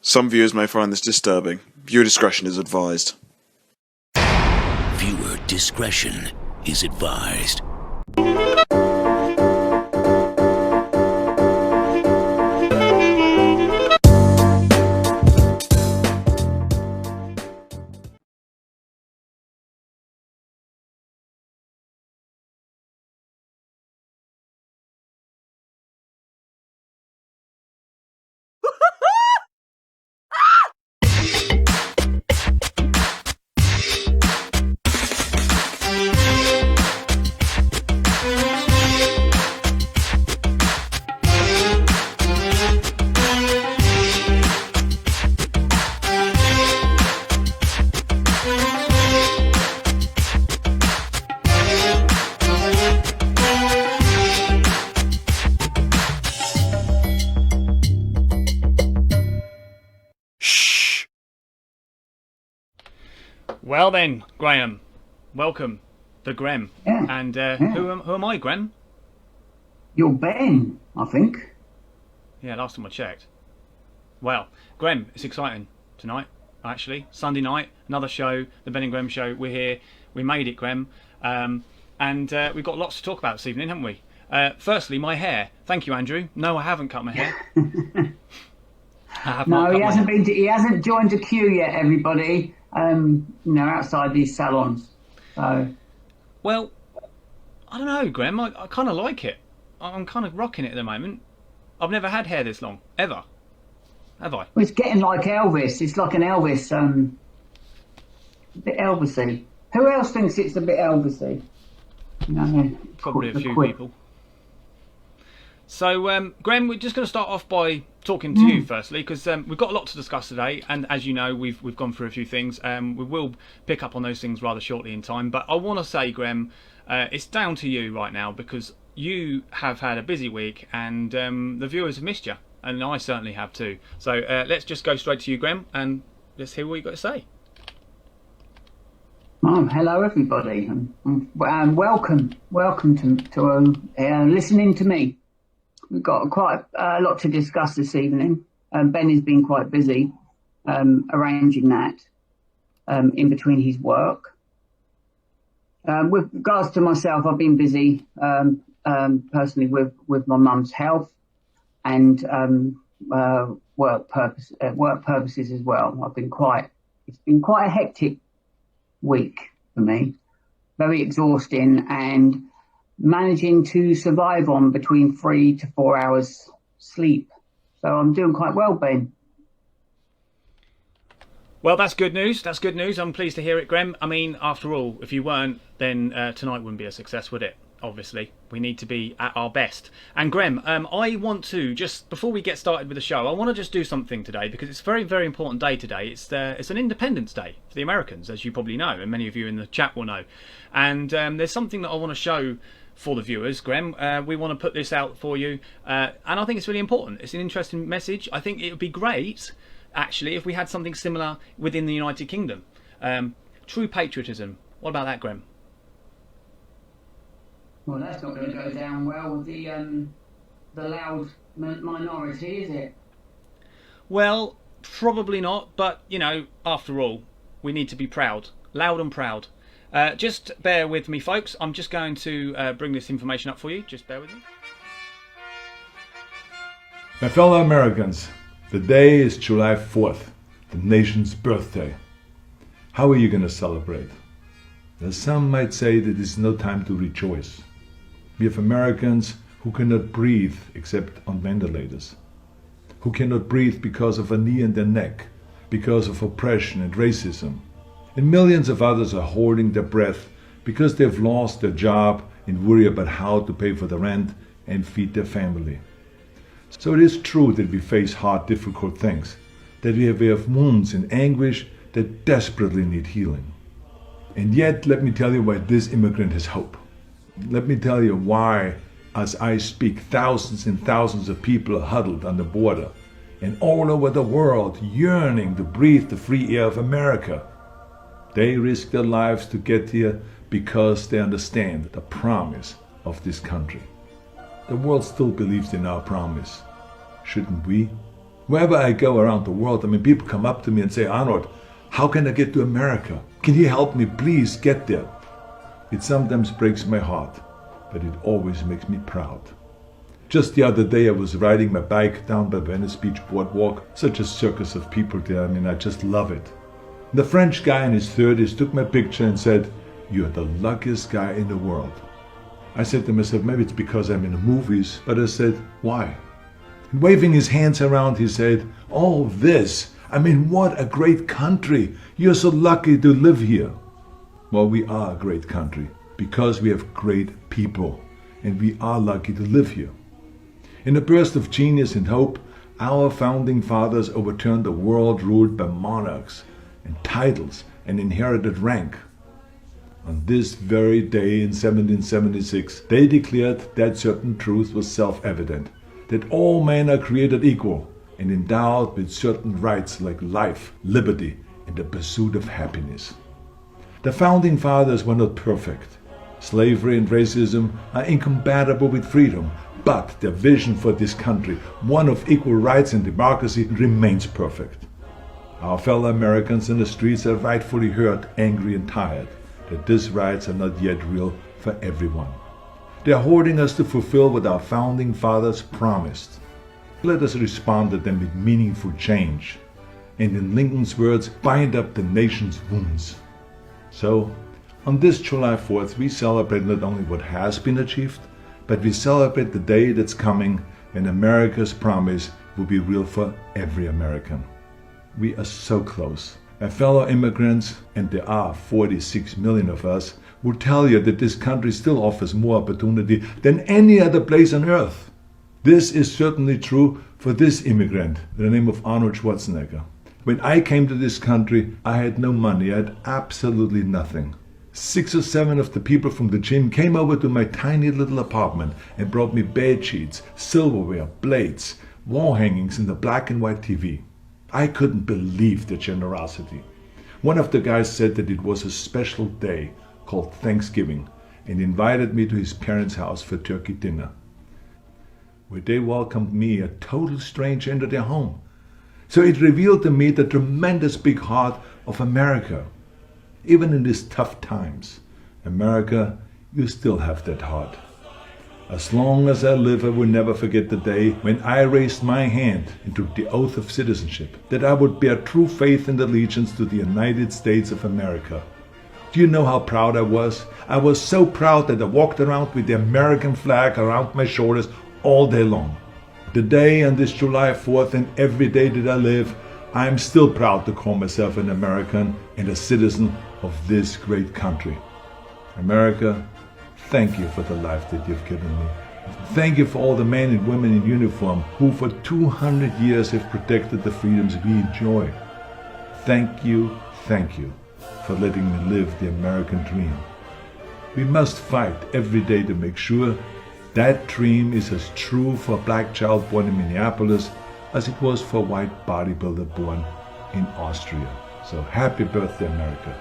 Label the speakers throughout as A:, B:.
A: Some viewers may find this disturbing. Viewer discretion is advised.
B: Viewer discretion is advised.
C: Well then, Graham, welcome, the Grem.
D: Yeah.
C: And who am I, Grem?
D: You're Ben, I think.
C: Yeah, last time I checked. Well, Grem, it's exciting tonight, actually. Sunday night, another show, the Ben&Grem Show. We're here. We made it, Grem. And we've got lots to talk about this evening, haven't we? Firstly, my hair. Thank you, Andrew. No, I haven't cut my hair.
D: No, he hasn't been. He hasn't joined a queue yet, everybody. Outside these salons. So.
C: Well, I don't know, Graham. I kind of like it. I'm kind of rocking it at the moment. I've never had hair this long, ever. Have I?
D: Well, it's getting like Elvis. It's like an Elvis, a bit Elvisy. Who else thinks it's a bit Elvisy? No,
C: probably a few people. So, Graham, we're just going to start off by talking to you firstly, because we've got a lot to discuss today, and as you know, we've gone through a few things. We will pick up on those things rather shortly in time. But I want to say, Graham, it's down to you right now, because you have had a busy week, and the viewers have missed you, and I certainly have too. So let's just go straight to you, Graham, and let's hear what you've got to say.
D: Oh, hello, everybody, and welcome to listening to me. We've got quite a lot to discuss this evening. Ben has been quite busy arranging that in between his work. With regards to myself, I've been busy personally with my mum's health and work purposes as well. It's been quite a hectic week for me, very exhausting, and managing to survive on between 3 to 4 hours sleep. So I'm doing quite well, Ben.
C: Well, that's good news. That's good news. I'm pleased to hear it, Graham. I mean, after all, if you weren't, then tonight wouldn't be a success, would it? Obviously, we need to be at our best. And Graham, I want to, just before we get started with the show, I want to just do something today, because it's a very, very important day today. It's an Independence Day for the Americans, as you probably know, and many of you in the chat will know. And there's something that I want to show for the viewers, Graham. We want to put this out for you, and I think it's really important. It's an interesting message. I think it would be great, actually, if we had something similar within the United Kingdom. True patriotism. What about that, Graham?
D: Well, that's not going to go down well with the loud minority, is it?
C: Well, probably not, but, after all, we need to be proud. Loud and proud. Just bear with me, folks. I'm just going to bring this information up for you. Just bear with me.
E: My fellow Americans, the day is July 4th, the nation's birthday. How are you going to celebrate? Well, some might say that it's no time to rejoice. We have Americans who cannot breathe except on ventilators, who cannot breathe because of a knee in their neck, because of oppression and racism. And millions of others are holding their breath because they've lost their job and worry about how to pay for the rent and feed their family. So it is true that we face hard, difficult things, that we have wounds and anguish that desperately need healing. And yet, let me tell you why this immigrant has hope. Let me tell you why, as I speak, thousands and thousands of people are huddled on the border and all over the world yearning to breathe the free air of America. They risk their lives to get here because they understand the promise of this country. The world still believes in our promise. Shouldn't we? Wherever I go around the world, I mean, people come up to me and say, Arnold, how can I get to America? Can you help me please get there? It sometimes breaks my heart, but it always makes me proud. Just the other day I was riding my bike down by Venice Beach boardwalk, such a circus of people there, I mean, I just love it. The French guy in his 30s took my picture and said, "You're the luckiest guy in the world." I said to myself, maybe it's because I'm in the movies, but I said, why? And waving his hands around, he said, "Oh, this, I mean, what a great country. You're so lucky to live here." Well, we are a great country because we have great people, and we are lucky to live here. In a burst of genius and hope, our founding fathers overturned a world ruled by monarchs and titles and inherited rank. On this very day in 1776, they declared that certain truth was self-evident, that all men are created equal and endowed with certain rights like life, liberty, and the pursuit of happiness. The founding fathers were not perfect. Slavery and racism are incompatible with freedom, but their vision for this country, one of equal rights and democracy, remains perfect. Our fellow Americans in the streets are rightfully hurt, angry and tired that these rights are not yet real for everyone. They are holding us to fulfill what our founding fathers promised. Let us respond to them with meaningful change, and in Lincoln's words, bind up the nation's wounds. So, on this July 4th, we celebrate not only what has been achieved, but we celebrate the day that's coming when America's promise will be real for every American. We are so close. And fellow immigrants, and there are 46 million of us, will tell you that this country still offers more opportunity than any other place on earth. This is certainly true for this immigrant, by the name of Arnold Schwarzenegger. When I came to this country, I had no money. I had absolutely nothing. 6 or 7 of the people from the gym came over to my tiny little apartment and brought me bed sheets, silverware, plates, wall hangings, and a black and white TV. I couldn't believe the generosity. One of the guys said that it was a special day called Thanksgiving and invited me to his parents' house for turkey dinner, where they welcomed me, a total stranger, into their home. So it revealed to me the tremendous big heart of America. Even in these tough times, America, you still have that heart. As long as I live, I will never forget the day when I raised my hand and took the oath of citizenship, that I would bear true faith and allegiance to the United States of America. Do you know how proud I was? I was so proud that I walked around with the American flag around my shoulders all day long. Today, on this July 4th, and every day that I live, I am still proud to call myself an American and a citizen of this great country. America, thank you for the life that you've given me. Thank you for all the men and women in uniform who for 200 years have protected the freedoms we enjoy. Thank you for letting me live the American dream. We must fight every day to make sure that dream is as true for a black child born in Minneapolis as it was for a white bodybuilder born in Austria. So happy birthday, America.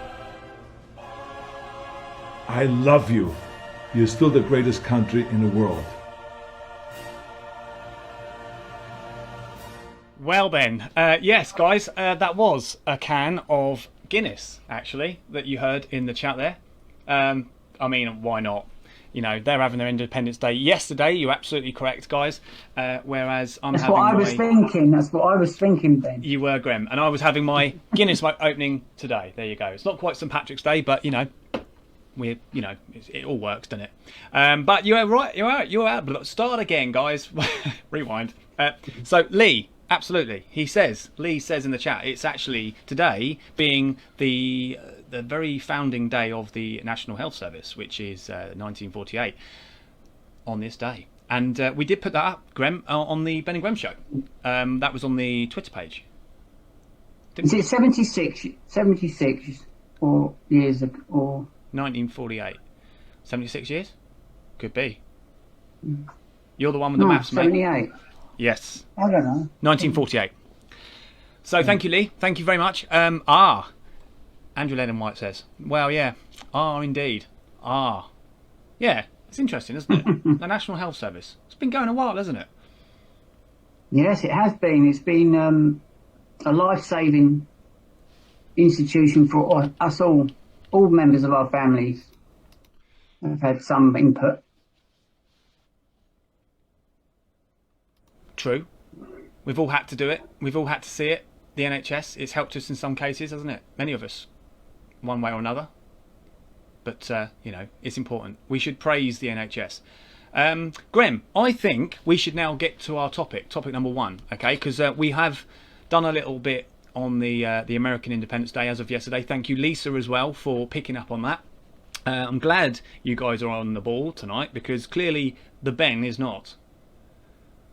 E: I love you. You're still the greatest country in the world.
C: Well, Ben, yes, guys, that was a can of Guinness, actually, that you heard in the chat there. I mean, why not? You know, they're having their Independence Day yesterday. You're absolutely correct, guys. Whereas I'm
D: That's
C: having
D: what I was thinking. That's what I was thinking, Ben.
C: You were, Grem. And I was having my Guinness opening today. There you go. It's not quite St. Patrick's Day, but, you know, it all works, doesn't it? But you're right. You're out. Start again, guys. Rewind. So, Lee. Absolutely. Lee says in the chat, it's actually today being the very founding day of the National Health Service, which is 1948 on this day. And we did put that up, Grem, on the Ben&Grem show. That was on the Twitter page.
D: Is it 76 or years ago? Or
C: 1948. 76 years? Could be. You're the one with the maths, mate.
D: 78.
C: Yes.
D: I don't know.
C: 1948. So thank you, Lee. Thank you very much. Andrew Lennon White says, well, yeah. Indeed. Yeah. It's interesting, isn't it? The National Health Service. It's been going a while, hasn't it?
D: Yes, it has been. It's been a life-saving institution for us all members of our families have had some input.
C: True. We've all had to do it. We've all had to see it. The NHS, it's helped us in some cases, hasn't it? Many of us, one way or another. But, it's important. We should praise the NHS. Grem, I think we should now get to our topic number 1, okay? Because we have done a little bit on the American Independence Day as of yesterday. Thank you, Lisa, as well, for picking up on that. I'm glad you guys are on the ball tonight, because clearly the Ben is not.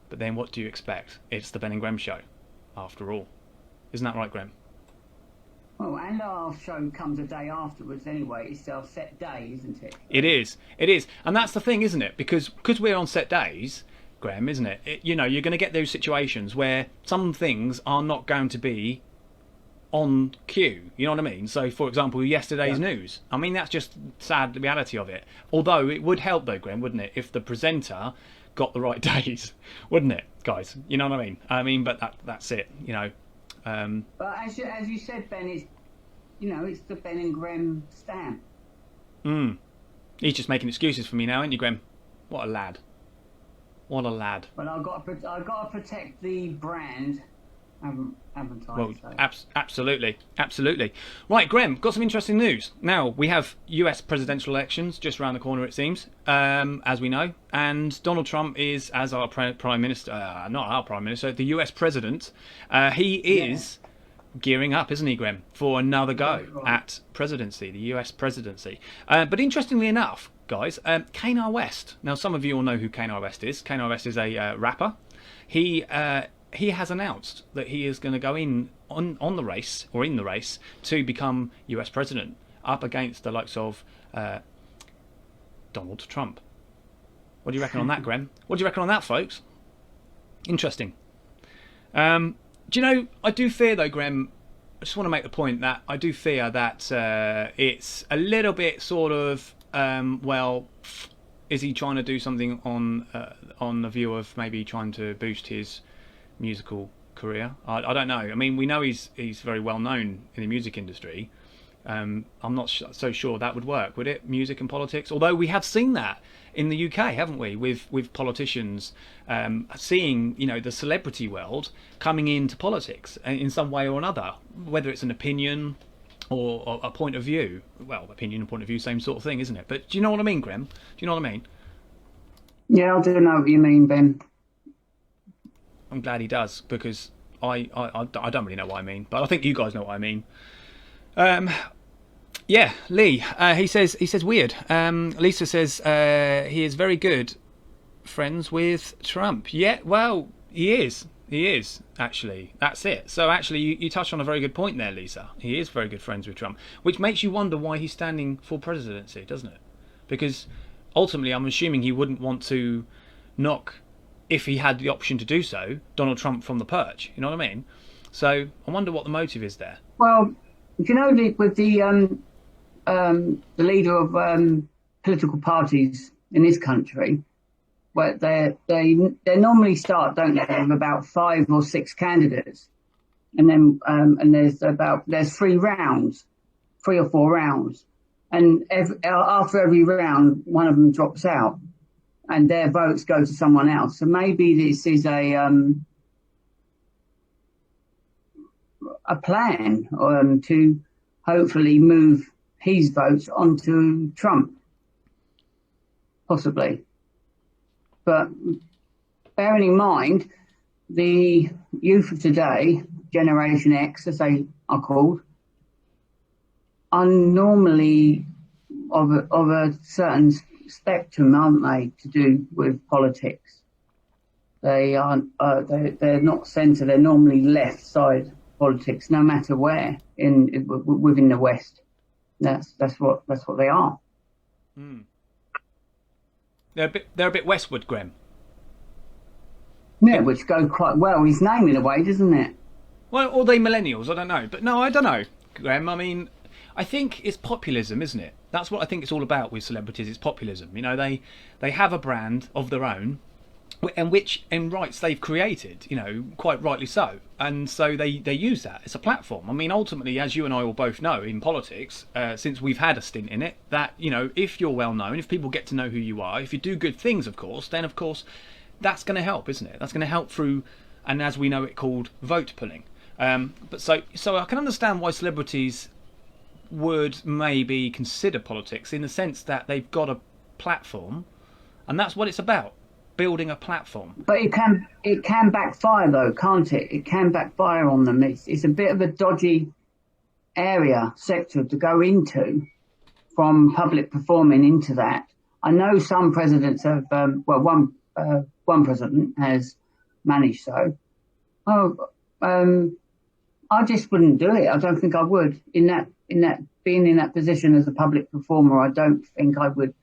C: But then what do you expect? It's the Ben and Grem show, after all. Isn't that right, Grem?
D: Well, and our show comes a day afterwards anyway. It's our set day, isn't it?
C: It is. And that's the thing, isn't it? Because we're on set days, Graham, isn't it? You're going to get those situations where some things are not going to be on cue. You know what I mean? So, for example, yesterday's news. I mean, that's just sad, the reality of it. Although it would help, though, Graham, wouldn't it, if the presenter got the right days, wouldn't it, guys? You know what I mean? But that's it.
D: But as you said, Ben, it's the Ben and Grem stamp.
C: He's just making excuses for me now, isn't he, Grem? What a lad. Well,
D: I've got to protect the brand, haven't I?
C: Well,
D: so.
C: absolutely. Right, Grem, got some interesting news. Now, we have US presidential elections just around the corner, it seems, as we know. And Donald Trump is, as our Prime Minister, not our Prime Minister, the US President. He is gearing up, isn't he, Grem, for another go at presidency, the US presidency. But interestingly enough, guys, Kanye West. Now, some of you all know who Kanye West is. Kanye West is a rapper. He has announced that he is going to go in the race to become US president, up against the likes of Donald Trump. What do you reckon on that, Grem? What do you reckon on that, folks? Interesting. Do you know, I do fear, though, Grem, I just want to make the point that I do fear that it's a little bit sort of, is he trying to do something on the view of maybe trying to boost his musical career? I don't know. I mean, we know he's very well known in the music industry. I'm not so sure that would work, would it? Music and politics? Although we have seen that in the UK, haven't we? With politicians seeing, the celebrity world coming into politics in some way or another, whether it's an opinion or a point of view. Well, opinion and point of view, same sort of thing, isn't it? But do you know what I mean, Grem? Do you know what I mean?
D: Yeah, I do know what you mean, Ben.
C: I'm glad he does, because I don't really know what I mean, but I think you guys know what I mean. Yeah, Lee. He says weird. Lisa says he is very good friends with Trump. Yeah, well, he is. He is, actually. That's it. So actually, you touched on a very good point there, Lisa. He is very good friends with Trump, which makes you wonder why he's standing for presidency, doesn't it? Because ultimately, I'm assuming he wouldn't want to knock, if he had the option to do so, Donald Trump from the perch. You know what I mean? So I wonder what the motive is there.
D: Well, with the leader of political parties in this country, where they normally start, don't they, with about 5 or 6 candidates, and then there's 3 or 4 rounds, and after every round, one of them drops out, and their votes go to someone else. So maybe this is a plan to hopefully move his votes onto Trump, possibly. But bearing in mind, the youth of today, Generation X, as they are called, are normally of a certain spectrum, aren't they, to do with politics? They aren't. They're not centre. They're normally left side politics, no matter where within the West. That's what they are.
C: Mm. They're a bit westward, Grem.
D: Yeah, which goes quite well. His name in a way, doesn't it?
C: Well, or they millennials? I don't know. But no, I don't know, Grem. I mean, I think it's populism, isn't it? That's what I think it's all about with celebrities. It's populism. They have a brand of their own, and which in rights they've created, quite rightly so, and so they use that as a platform. I mean, ultimately, as you and I will both know in politics, since we've had a stint in it, that if you're well known, if people get to know who you are, if you do good things, of course, then of course that's going to help, isn't it? That's going to help through, and as we know it, called vote pulling. But so I can understand why celebrities would maybe consider politics in the sense that they've got a platform, and that's what it's about. Building a platform.
D: But it can backfire though, can't it? It can backfire on them. It's a bit of a dodgy sector to go into, from public performing into that. I know some presidents have, one president has managed so. I just wouldn't do it. I don't think I would. Being in that position as a public performer, I don't think I would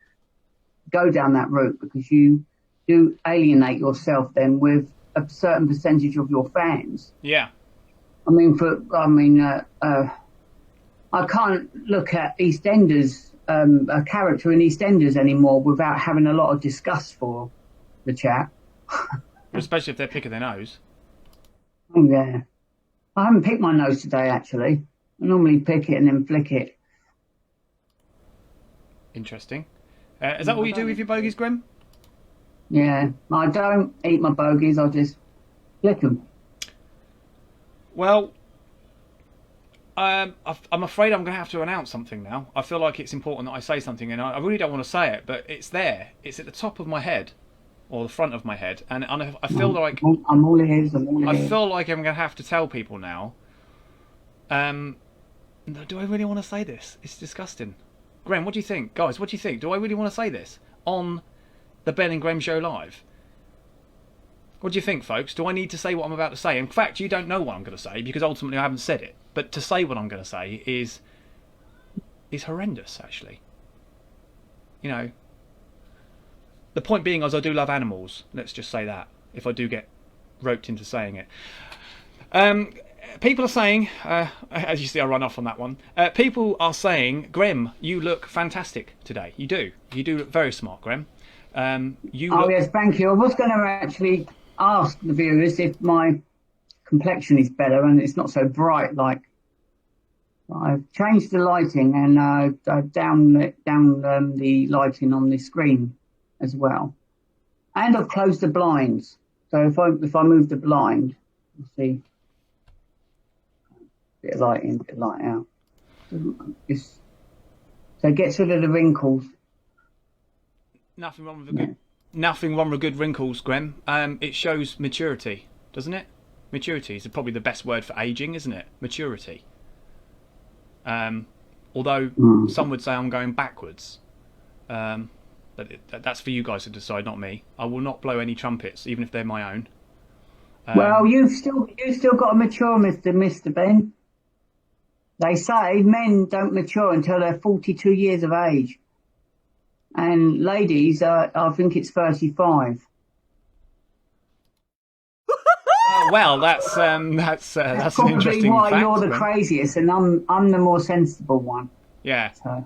D: go down that route, because you do alienate yourself then with a certain percentage of your fans.
C: Yeah.
D: I can't look at EastEnders, a character in EastEnders anymore without having a lot of disgust for the chap.
C: Especially if they're picking their nose.
D: Oh yeah. I haven't picked my nose today, actually. I normally pick it and then flick it.
C: Interesting. Is that what you do with your bogies, Grem?
D: Yeah, I don't eat my bogies, I just flick them.
C: Well, I'm afraid I'm going to have to announce something now. I feel like it's important that I say something, and I really don't want to say it, but it's there. It's at the top of my head, or the front of my head, and I feel like...
D: I'm all ears,
C: I feel like I'm going to have to tell people now. Do I really want to say this? It's disgusting. Graham, what do you think? Guys, what do you think? Do I really want to say this on the Ben and Grem Show live? What do you think, folks? Do I need to say what I'm about to say? In fact, you don't know what I'm going to say, because ultimately I haven't said it. But to say what I'm going to say is horrendous, actually. The point being is I do love animals. Let's just say that, if I do get roped into saying it. People are saying, as you see, I run off on that one. People are saying, Grem, you look fantastic today. You do. You do look very smart, Grem.
D: Yes, thank you. I was going to actually ask the viewers if my complexion is better and it's not so bright. Like, I've changed the lighting and I've down the lighting on the screen as well, and I've closed the blinds. So if I move the blind, you'll see. Bit of light in, bit of light out. So it gets rid of the wrinkles.
C: Nothing wrong with good wrinkles, Grem. It shows maturity, doesn't it? Maturity is probably the best word for aging, isn't it? Maturity. Although some would say I'm going backwards. But that's for you guys to decide, not me. I will not blow any trumpets, even if they're my own.
D: Well, you've still got to mature, Mr. Ben. They say men don't mature until they're 42 years of age, and ladies, I think it's 35.
C: Well, that's an
D: probably
C: interesting
D: why
C: fact.
D: You're the craziest, and I'm the more sensible one.
C: Yeah.
D: So,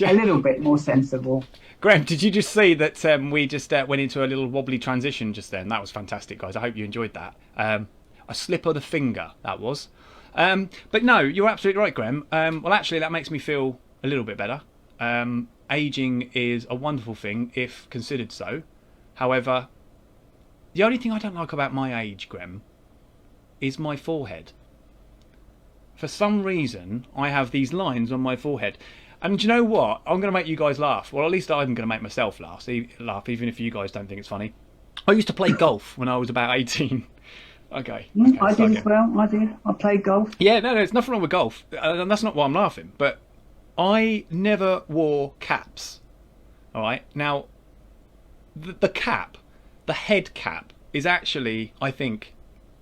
D: a little bit more sensible.
C: Graham, did you just see that we just went into a little wobbly transition just then? That was fantastic, guys. I hope you enjoyed that. A slip of the finger, that was. But no, you're absolutely right, Graham. Well, actually, that makes me feel a little bit better. Aging is a wonderful thing if considered so. However, the only thing I don't like about my age, Graham, is my forehead. For some reason, I have these lines on my forehead. And do you know what? I'm going to make you guys laugh. Well, at least I'm going to make myself laugh, even if you guys don't think it's funny. I used to play golf when I was about 18. Okay.
D: I did as well. I did. I played golf.
C: Yeah, no, there's nothing wrong with golf. And that's not why I'm laughing. But I never wore caps. All right? Now, the cap, the head cap, is actually, I think,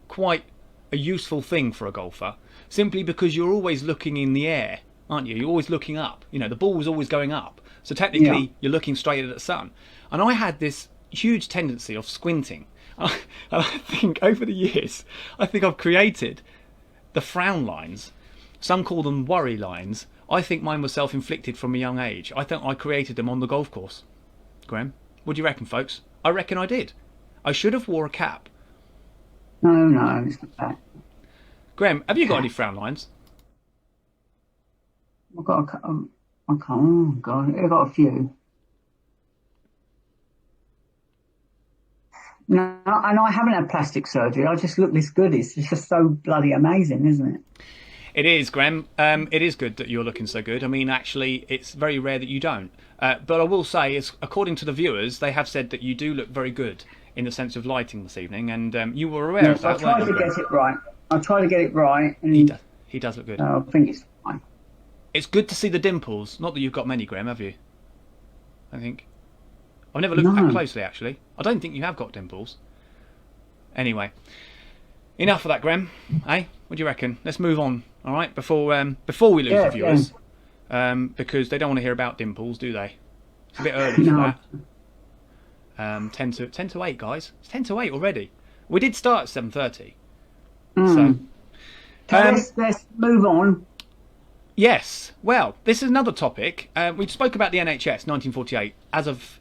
C: quite a useful thing for a golfer. Simply because you're always looking in the air, aren't you? You're always looking up. The ball's always going up. So technically, you're looking straight at the sun. And I had this huge tendency of squinting. And I think over the years, I've created the frown lines. Some call them worry lines. I think mine were self-inflicted from a young age. I think I created them on the golf course. Graham, what do you reckon, folks? I reckon I did. I should have wore a cap.
D: No, it's not that.
C: Graham, have you got any frown lines?
D: I've got I can't, oh God, I've got a few. No, and I haven't had plastic surgery. I just look this good. It's just so bloody amazing, isn't it?
C: It is, Graham. It is good that you're looking so good. I mean, actually, it's very rare that you don't. But I will say, according to the viewers, they have said that you do look very good in the sense of lighting this evening, and you were aware of that.
D: I tried to get it right. I try to get it right. And
C: he does look good.
D: I think it's fine.
C: It's good to see the dimples. Not that you've got many, Graham, have you? I think. I've never looked that closely, actually. I don't think you have got dimples. Anyway, enough of that, Graham. Hey, what do you reckon? Let's move on, all right? Before we lose the viewers, because they don't want to hear about dimples, do they? It's a bit early for that. 10 to 8, guys. It's 10 to 8 already. We did start at 7:30.
D: So let's move on.
C: Yes. Well, this is another topic. We spoke about the NHS 1948 as of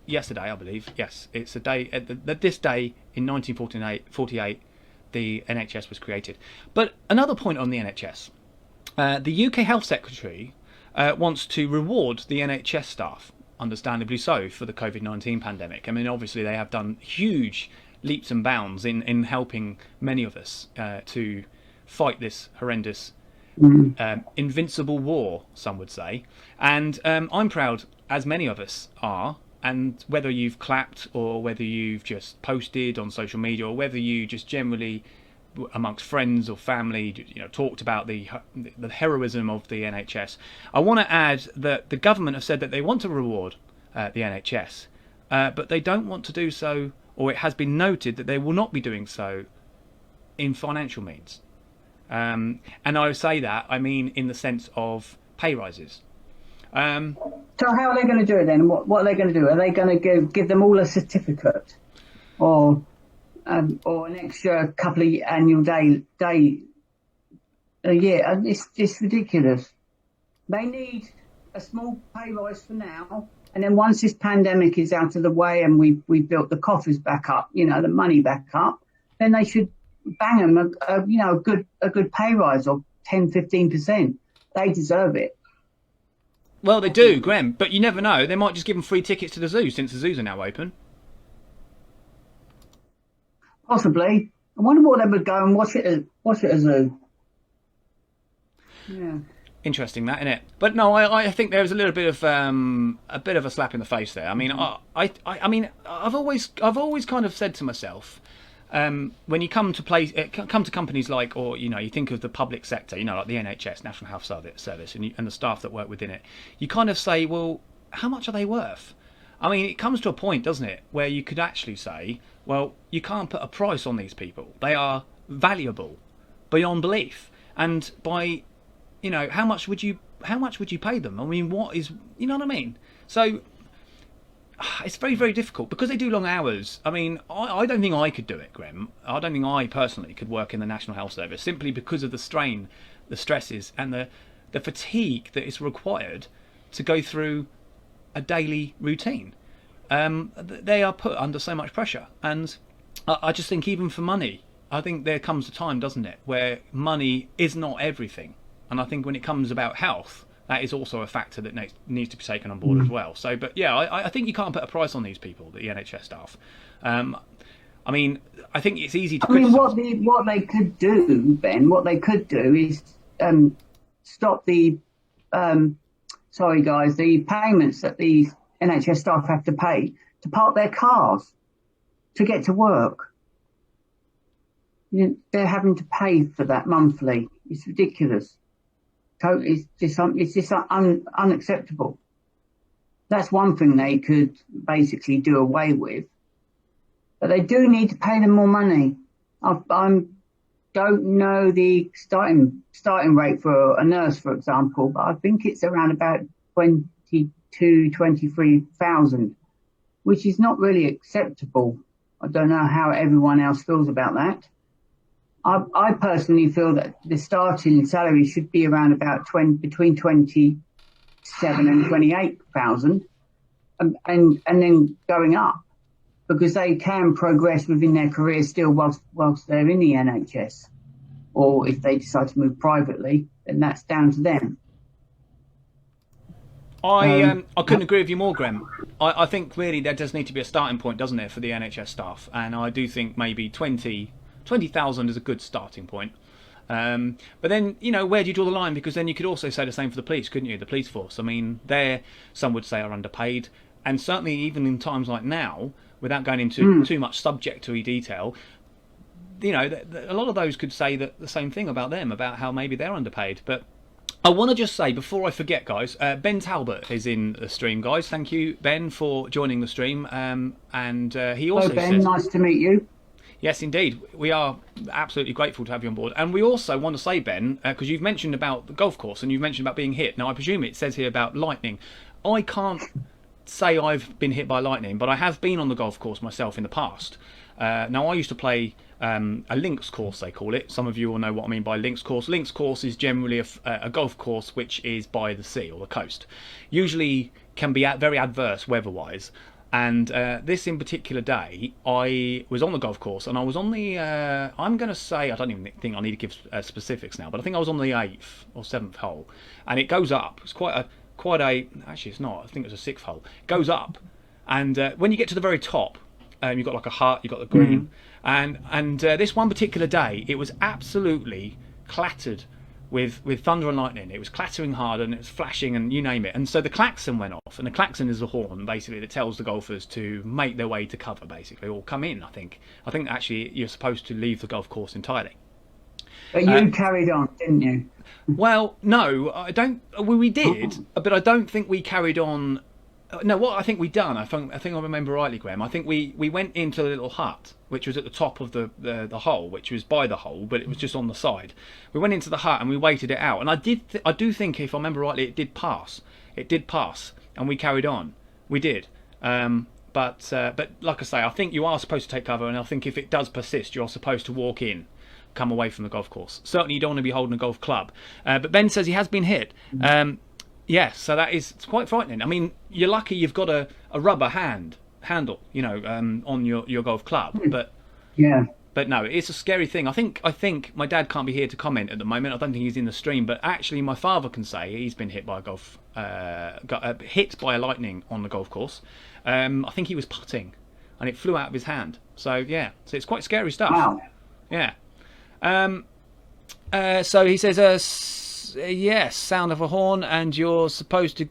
C: yesterday, I believe. Yes, it's a day. This day in 1948, the NHS was created. But another point on the NHS, the UK Health Secretary wants to reward the NHS staff, understandably so, for the COVID-19 pandemic. I mean, obviously they have done huge leaps and bounds in helping many of us to fight this horrendous invincible war, some would say. And I'm proud, as many of us are, and whether you've clapped or whether you've just posted on social media or whether you just generally amongst friends or family, talked about the heroism of the NHS. I want to add that the government have said that they want to reward the NHS, but they don't want to do so, or it has been noted that they will not be doing so in financial means. And I say that, I mean in the sense of pay rises.
D: So how are they going to do it then? What are they going to do? Are they going to give them all a certificate, or an extra couple of annual day a year? It's ridiculous. They need a small pay rise for now, and then once this pandemic is out of the way and we've built the coffers back up, the money back up, then they should bang them a good pay rise of 10-15%. They deserve it.
C: Well, they do, Graham, but you never know. They might just give them free tickets to the zoo since the zoos are now open.
D: Possibly. I wonder what they would go and watch it at a zoo. Yeah.
C: Interesting, that, isn't it? But no, I think there was a little bit of a slap in the face there. I mean, I mean, I've always kind of said to myself, when you come to companies like, or you think of the public sector, like the NHS, National Health Service, and the staff that work within it, you kind of say, well, how much are they worth? I mean, it comes to a point, doesn't it, where you could actually say, well, you can't put a price on these people. They are valuable beyond belief, and by how much would you pay them? I mean, what is, you know what I mean? So it's very, very difficult because they do long hours. I mean, I don't think I could do it, Graham. I don't think I personally could work in the National Health Service simply because of the strain, the stresses, and the fatigue that is required to go through a daily routine. They are put under so much pressure, and I just think even for money, I think there comes a time, doesn't it, where money is not everything. And I think when it comes about health, that is also a factor that needs to be taken on board as well. So, but yeah, I think you can't put a price on these people, the NHS staff. I mean, I think it's easy to.
D: I mean, what they could do, Ben, what they could do is stop the the payments that the NHS staff have to pay to park their cars to get to work. They're having to pay for that monthly. It's ridiculous. Totally, it's just unacceptable. That's one thing they could basically do away with. But they do need to pay them more money. I don't know the starting rate for a nurse, for example, but I think it's around about 23,000, which is not really acceptable. I don't know how everyone else feels about that. I personally feel that the starting salary should be around about between 27 and 28,000, and then going up. because they can progress within their career still whilst they're in the NHS. Or if they decide to move privately, then that's down to them.
C: I couldn't agree with you more, Grem. I think really there does need to be a starting point, doesn't there, for the NHS staff? And I do think maybe 20,000 is a good starting point. But then, where do you draw the line? Because then you could also say the same for the police, couldn't you? The police force. I mean, some would say are underpaid. And certainly even in times like now, without going into too much subjectory detail, a lot of those could say the same thing about them, about how maybe they're underpaid. But I want to just say, before I forget, guys, Ben Talbot is in the stream, guys. Thank you, Ben, for joining the stream. And he also
D: Ben,
C: says,
D: nice to meet you.
C: yes, indeed. We are absolutely grateful to have you on board. And we also want to say, Ben, because you've mentioned about the golf course and you've mentioned about being hit. Now, I presume it says here about lightning. I can't say I've been hit by lightning, but I have been on the golf course myself in the past. Now, I used to play a links course, they call it. Some of you will know what I mean by links course. Links course is generally a golf course which is by the sea or the coast. Usually can be very adverse weather-wise. And this in particular day, I was on the golf course and I was on the, I'm going to say, I don't even think I need to give specifics now, but I think I was on the 8th or 7th hole. And it goes up. It's quite a, actually it's not, I think it was a 6th hole. It goes up. And when you get to the very top, you've got like a hut, you've got the green. And this one particular day, it was absolutely clattered with thunder and lightning. It was clattering hard and it was flashing and you name it. And so the klaxon went off, and the klaxon is a horn basically that tells the golfers to make their way to cover basically, or come in. I think actually you're supposed to leave the golf course entirely.
D: But you carried on, didn't you?
C: Well, no, I don't. We did, but I don't think we carried on. No, what I think we done, I think I remember rightly, Graham. I think we went into the little hut, which was at the top of the hole, which was by the hole, but it was just on the side. We went into the hut and we waited it out, and I do think, if I remember rightly, it did pass. It did pass, and we carried on. We did. But like I say, I think you are supposed to take cover, and I think if it does persist, you're supposed to walk in, come away from the golf course. Certainly, you don't want to be holding a golf club. But Ben says he has been hit. Yes, so it's quite frightening. I mean, you're lucky you've got a rubber handle, on your golf club. But
D: Yeah.
C: But no, it's a scary thing. I think my dad can't be here to comment at the moment. I don't think he's in the stream. But actually, my father can say he's been hit by hit by a lightning on the golf course. I think he was putting, and it flew out of his hand. So yeah, so it's quite scary stuff.
D: Wow.
C: Yeah. So he says, yes, sound of a horn, and you're supposed to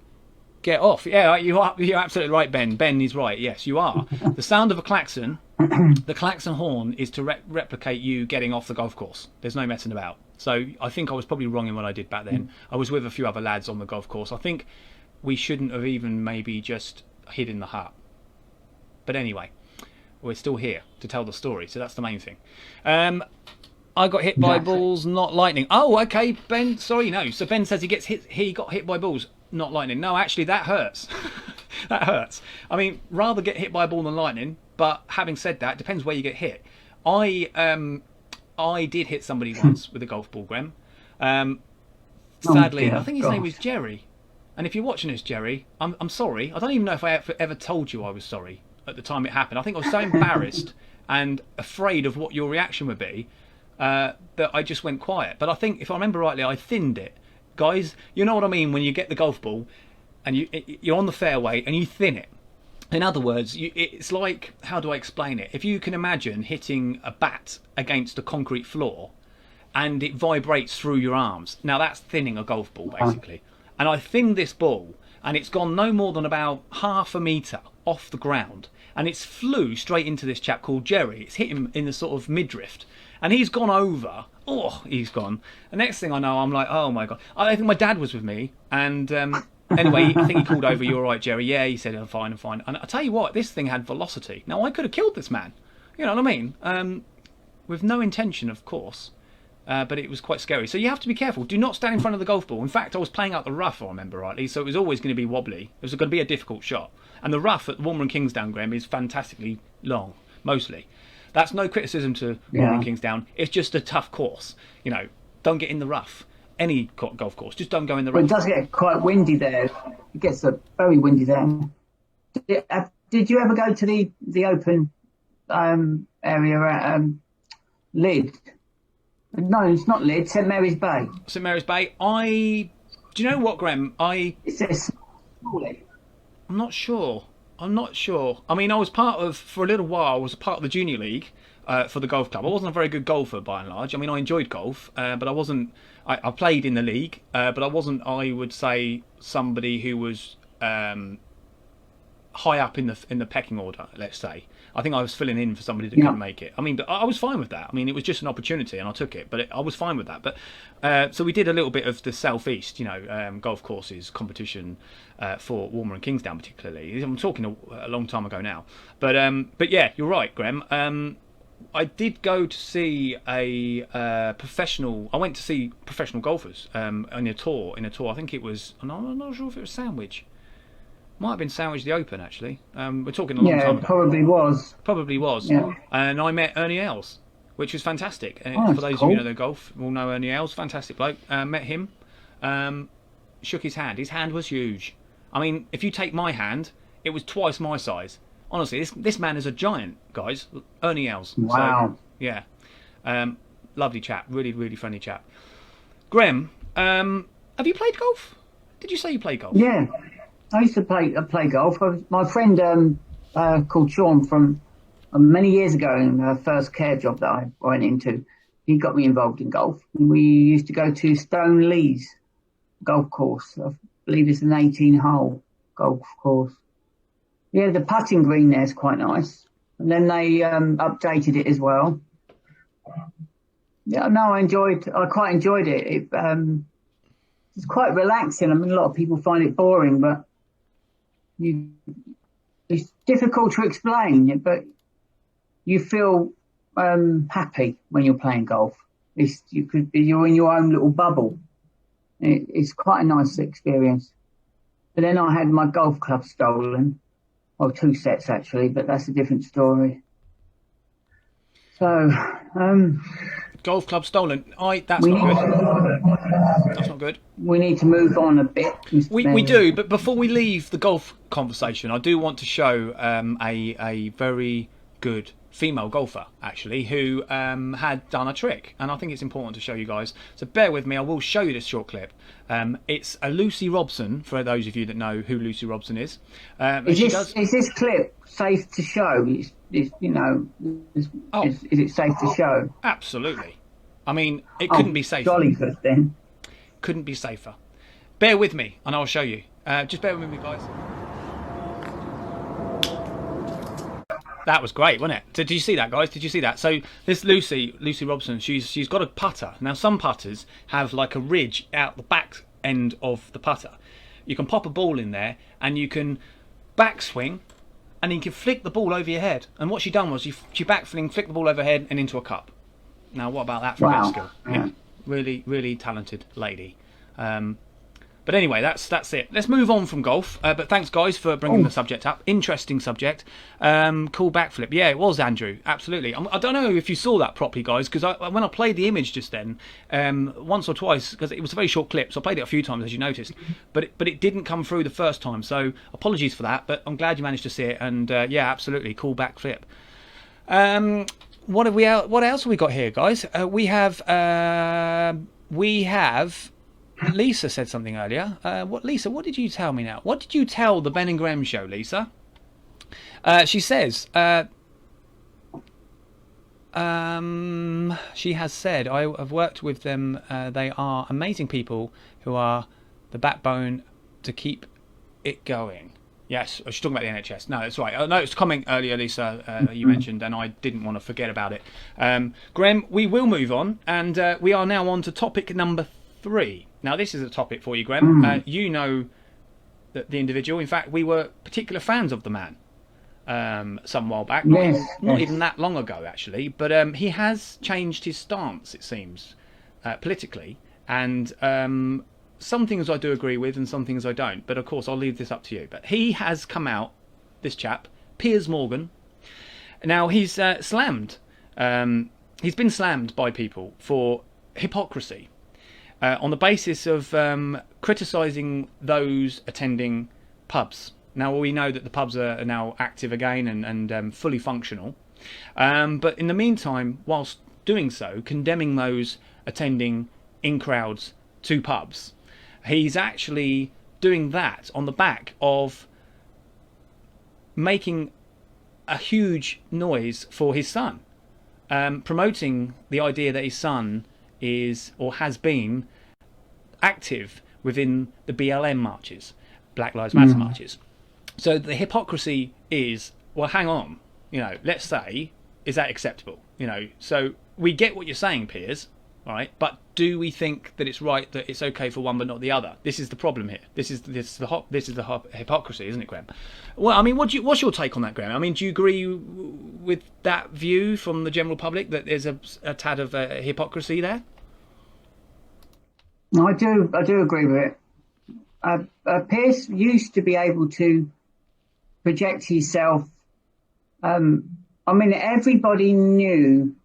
C: get off. Yeah, you're absolutely right, Ben. Ben is right. Yes, you are. The sound of a klaxon, the klaxon horn, is to replicate you getting off the golf course. There's no messing about. So I think I was probably wrong in what I did back then. I was with a few other lads on the golf course. I think we shouldn't have even maybe just hid in the hut. But anyway, we're still here to tell the story, so that's the main thing. I got hit by balls, not lightning. Oh, okay, Ben. Sorry, no. So Ben says he got hit by balls, not lightning. No, actually, that hurts. That hurts. I mean, rather get hit by a ball than lightning. But having said that, it depends where you get hit. I did hit somebody once with a golf ball, Graham. Sadly, I think his name was Jerry. And if you're watching this, Jerry, I'm sorry. I don't even know if I ever told you I was sorry at the time it happened. I think I was so embarrassed and afraid of what your reaction would be. That I just went quiet. But I think, if I remember rightly, I thinned it. Guys, you know what I mean when you get the golf ball and you're on the fairway and you thin it. In other words, it's like, how do I explain it? If you can imagine hitting a bat against a concrete floor and it vibrates through your arms. Now that's thinning a golf ball, basically. And I thinned this ball and it's gone no more than about half a metre off the ground. And it's flew straight into this chap called Jerry. It's hit him in the sort of midriff. And he's gone over. Oh, he's gone. The next thing I know, I'm like, oh my God. I think my dad was with me. And anyway, I think he called over, you all right, Jerry? Yeah, he said, I'm fine, I'm fine. And I tell you what, this thing had velocity. Now, I could have killed this man. You know what I mean? With no intention, of course. But it was quite scary. So you have to be careful. Do not stand in front of the golf ball. In fact, I was playing out the rough, if I remember rightly. So it was always going to be wobbly. It was going to be a difficult shot. And the rough at Warmer and Kingsdown, Graham, is fantastically long, mostly. That's no criticism to Warmer and Kingsdown. It's just a tough course. You know, don't get in the rough. Any golf course, just don't go in the rough.
D: Well, it does get quite windy there. It gets very windy there. Did you ever go to the open area at Lyd? No, it's not Lyd. St Mary's Bay.
C: St Mary's Bay. Do you know what, Grem?
D: It's a surely.
C: I'm not sure. I mean, I was for a little while, I was part of the junior league for the golf club. I wasn't a very good golfer by and large. I mean, I enjoyed golf, but I wasn't. I played in the league, but I wasn't. I would say somebody who was high up in the pecking order. Let's say. I think I was filling in for somebody that couldn't make it. I mean, but I was fine with that. I mean, it was just an opportunity, and I took it. But I was fine with that. But so we did a little bit of the southeast, golf courses competition for Walmer and Kingsdown, particularly. I'm talking a long time ago now. But yeah, you're right, Grem. I did go to see a professional. I went to see professional golfers in a tour. I think it was. I'm not sure if it was Sandwich. Might have been Sandwich the Open, actually. We're talking a long time ago.
D: Yeah, probably was.
C: Probably was. Yeah. And I met Ernie Els, which was fantastic. And for those of you who know golf, will know Ernie Els, fantastic bloke. Met him, shook his hand. His hand was huge. I mean, if you take my hand, it was twice my size. Honestly, this man is a giant, guys. Ernie Els.
D: Wow.
C: So, yeah. Lovely chap. Really, really friendly chap. Grem, have you played golf? Did you say you played golf?
D: Yeah. I used to play golf. My friend called Sean from many years ago in the first care job that I went into, he got me involved in golf. We used to go to Stone Lees golf course. I believe it's an 18-hole golf course. Yeah, the putting green there is quite nice. And then they updated it as well. Yeah, no, I quite enjoyed it. It's quite relaxing. I mean, a lot of people find it boring, but it's difficult to explain, but you feel happy when you're playing golf. You're in your own little bubble. It's quite a nice experience. But then I had my golf club stolen. Well, 2 sets actually, but that's a different story. So,
C: golf club stolen. That's not good. That's not good.
D: We need to move on a bit.
C: We do, but before we leave the golf conversation, I do want to show a very good female golfer, actually, who had done a trick, and I think it's important to show you guys. So bear with me, I will show you this short clip. It's a Lucy Robson, for those of you that know who Lucy Robson is.
D: Is this clip safe to show? Is it safe to show?
C: Absolutely. I mean, it couldn't be safer.
D: Jolly good then.
C: Couldn't be safer. Bear with me, and I'll show you. Just bear with me, guys. That was great, wasn't it? Did you see that, guys? Did you see that? So this Lucy Robson, she's got a putter. Now some putters have like a ridge out the back end of the putter. You can pop a ball in there, and you can backswing, and you can flick the ball over your head. And what she done was she backflicked the ball over her head and into a cup. Now what about that for a bit of skill? Yeah, really, really talented lady. But anyway, that's it. Let's move on from golf. But thanks, guys, for bringing the subject up. Interesting subject. Cool backflip. Yeah, it was, Andrew. Absolutely. I don't know if you saw that properly, guys, because when I played the image just then, once or twice, because it was a very short clip, so I played it a few times, as you noticed, but it didn't come through the first time. So apologies for that, but I'm glad you managed to see it. And yeah, absolutely, cool backflip. What else have we got here, guys? We have Lisa said something earlier. Lisa, what did you tell me now? What did you tell the Ben and Grem show, Lisa? She says, she has said, I have worked with them. They are amazing people who are the backbone to keep it going. Yes, she's talking about the NHS. No, that's right. No, it's a comment earlier, Lisa, you mentioned, and I didn't want to forget about it. Grem, we will move on, and we are now on to topic number 3. Now, this is a topic for you, Grem. You know the individual. In fact, we were particular fans of the man some while back. Not even that long ago, actually. But he has changed his stance, it seems, politically. And some things I do agree with and some things I don't. But, of course, I'll leave this up to you. But he has come out, this chap, Piers Morgan. Now, he's slammed. He's been slammed by people for hypocrisy. On the basis of criticising those attending pubs Now we know that the pubs are now active again and fully functional. But in the meantime, whilst doing so, condemning those attending in crowds to pubs, he's actually doing that on the back of making a huge noise for his son, promoting the idea that his son is or has been active within the BLM marches, Black Lives Matter marches. So the hypocrisy is, well, hang on, let's say, is that acceptable? So we get what you're saying, Piers, right? But do we think that it's right that it's okay for one but not the other? This is the problem here. This is the hypocrisy, isn't it, Graham? Well, I mean, what's your take on that, Graham? I mean, do you agree with that view from the general public that there's a tad of hypocrisy there?
D: No, I do agree with it. Pierce used to be able to project himself. I mean, everybody knew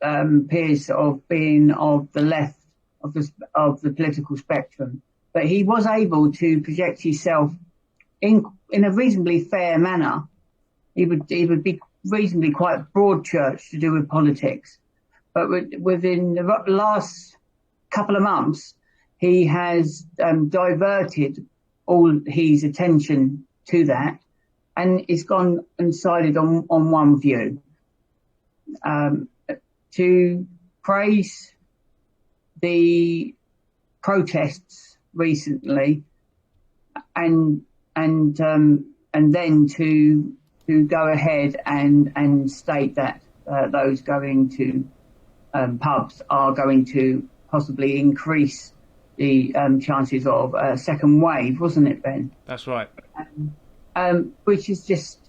D: Pierce of being of the left of the political spectrum, but he was able to project himself in a reasonably fair manner. He would be reasonably quite broad church to do with politics, but within the last couple of months, he has diverted all his attention to that, and it's gone and sided on one view. To praise the protests recently, and then to go ahead and state that those going to pubs are going to possibly increase the chances of a second wave, wasn't it, Ben?
C: That's right.
D: Which is just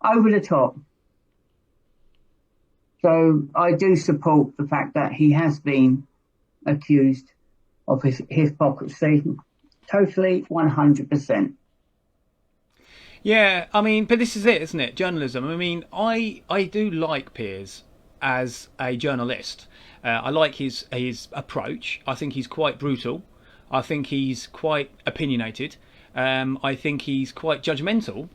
D: over the top. So I do support the fact that he has been accused of his hypocrisy. Totally, 100%.
C: Yeah, I mean, but this is it, isn't it? Journalism. I mean, I do like Piers as a journalist. I like his approach. I think he's quite brutal. I think he's quite opinionated. I think he's quite judgmental.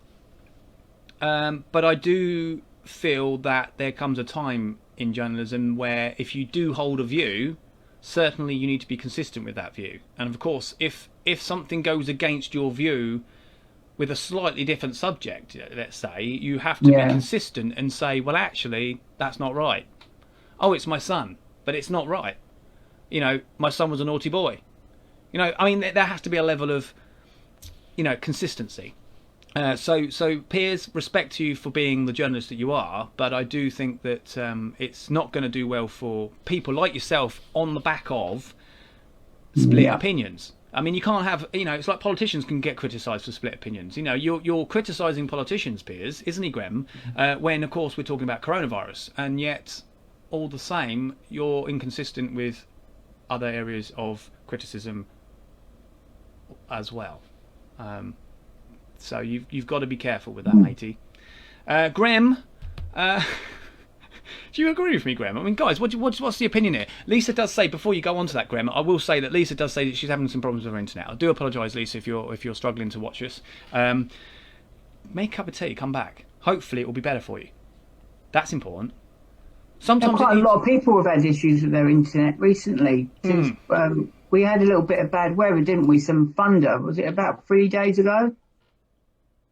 C: But I do feel that there comes a time in journalism where if you do hold a view, certainly you need to be consistent with that view. And of course, if something goes against your view with a slightly different subject, let's say, you have to be consistent and say, well, actually, that's not right. Oh, it's my son, but it's not right. My son was a naughty boy. I mean, there has to be a level of, consistency. So Piers, respect to you for being the journalist that you are, but I do think that it's not going to do well for people like yourself on the back of split opinions. I mean, you can't have, it's like politicians can get criticised for split opinions. You're criticising politicians, Piers, isn't he, Graham? When, of course, we're talking about coronavirus, and yet, all the same, you're inconsistent with other areas of criticism as well. So you've got to be careful with that, matey. Graham, do you agree with me, Graham? I mean, guys, what's the opinion here? Lisa does say, before you go on to that, Graham, I will say that Lisa does say that she's having some problems with her internet. I do apologise, Lisa, if you're struggling to watch us. Make a cup of tea, come back. Hopefully it will be better for you. That's important. Sometimes
D: quite a lot of people have had issues with their internet recently. Since we had a little bit of bad weather, didn't we? Some thunder. Was it about 3 days ago?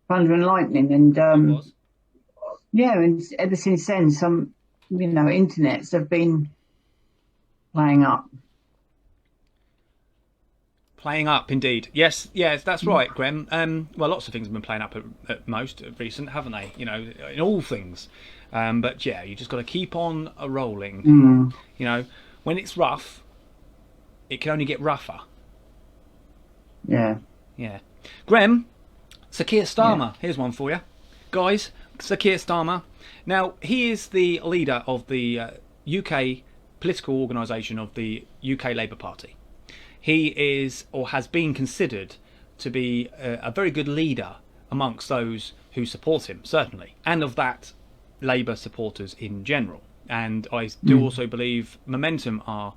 D: Thunder and lightning, and and ever since then, some internets have been playing up.
C: Playing up, indeed. Yes, that's right, Graham. Well, lots of things have been playing up at most recent, haven't they? In all things. But yeah, you just got to keep on rolling. When it's rough, it can only get rougher.
D: Yeah.
C: Graham, Sir Keir Starmer, here's one for you. Guys, Sir Keir Starmer. Now, he is the leader of the UK political organisation of the UK Labour Party. He is, or has been considered, to be a very good leader amongst those who support him, certainly, and of that, Labour supporters in general. And I do also believe Momentum are,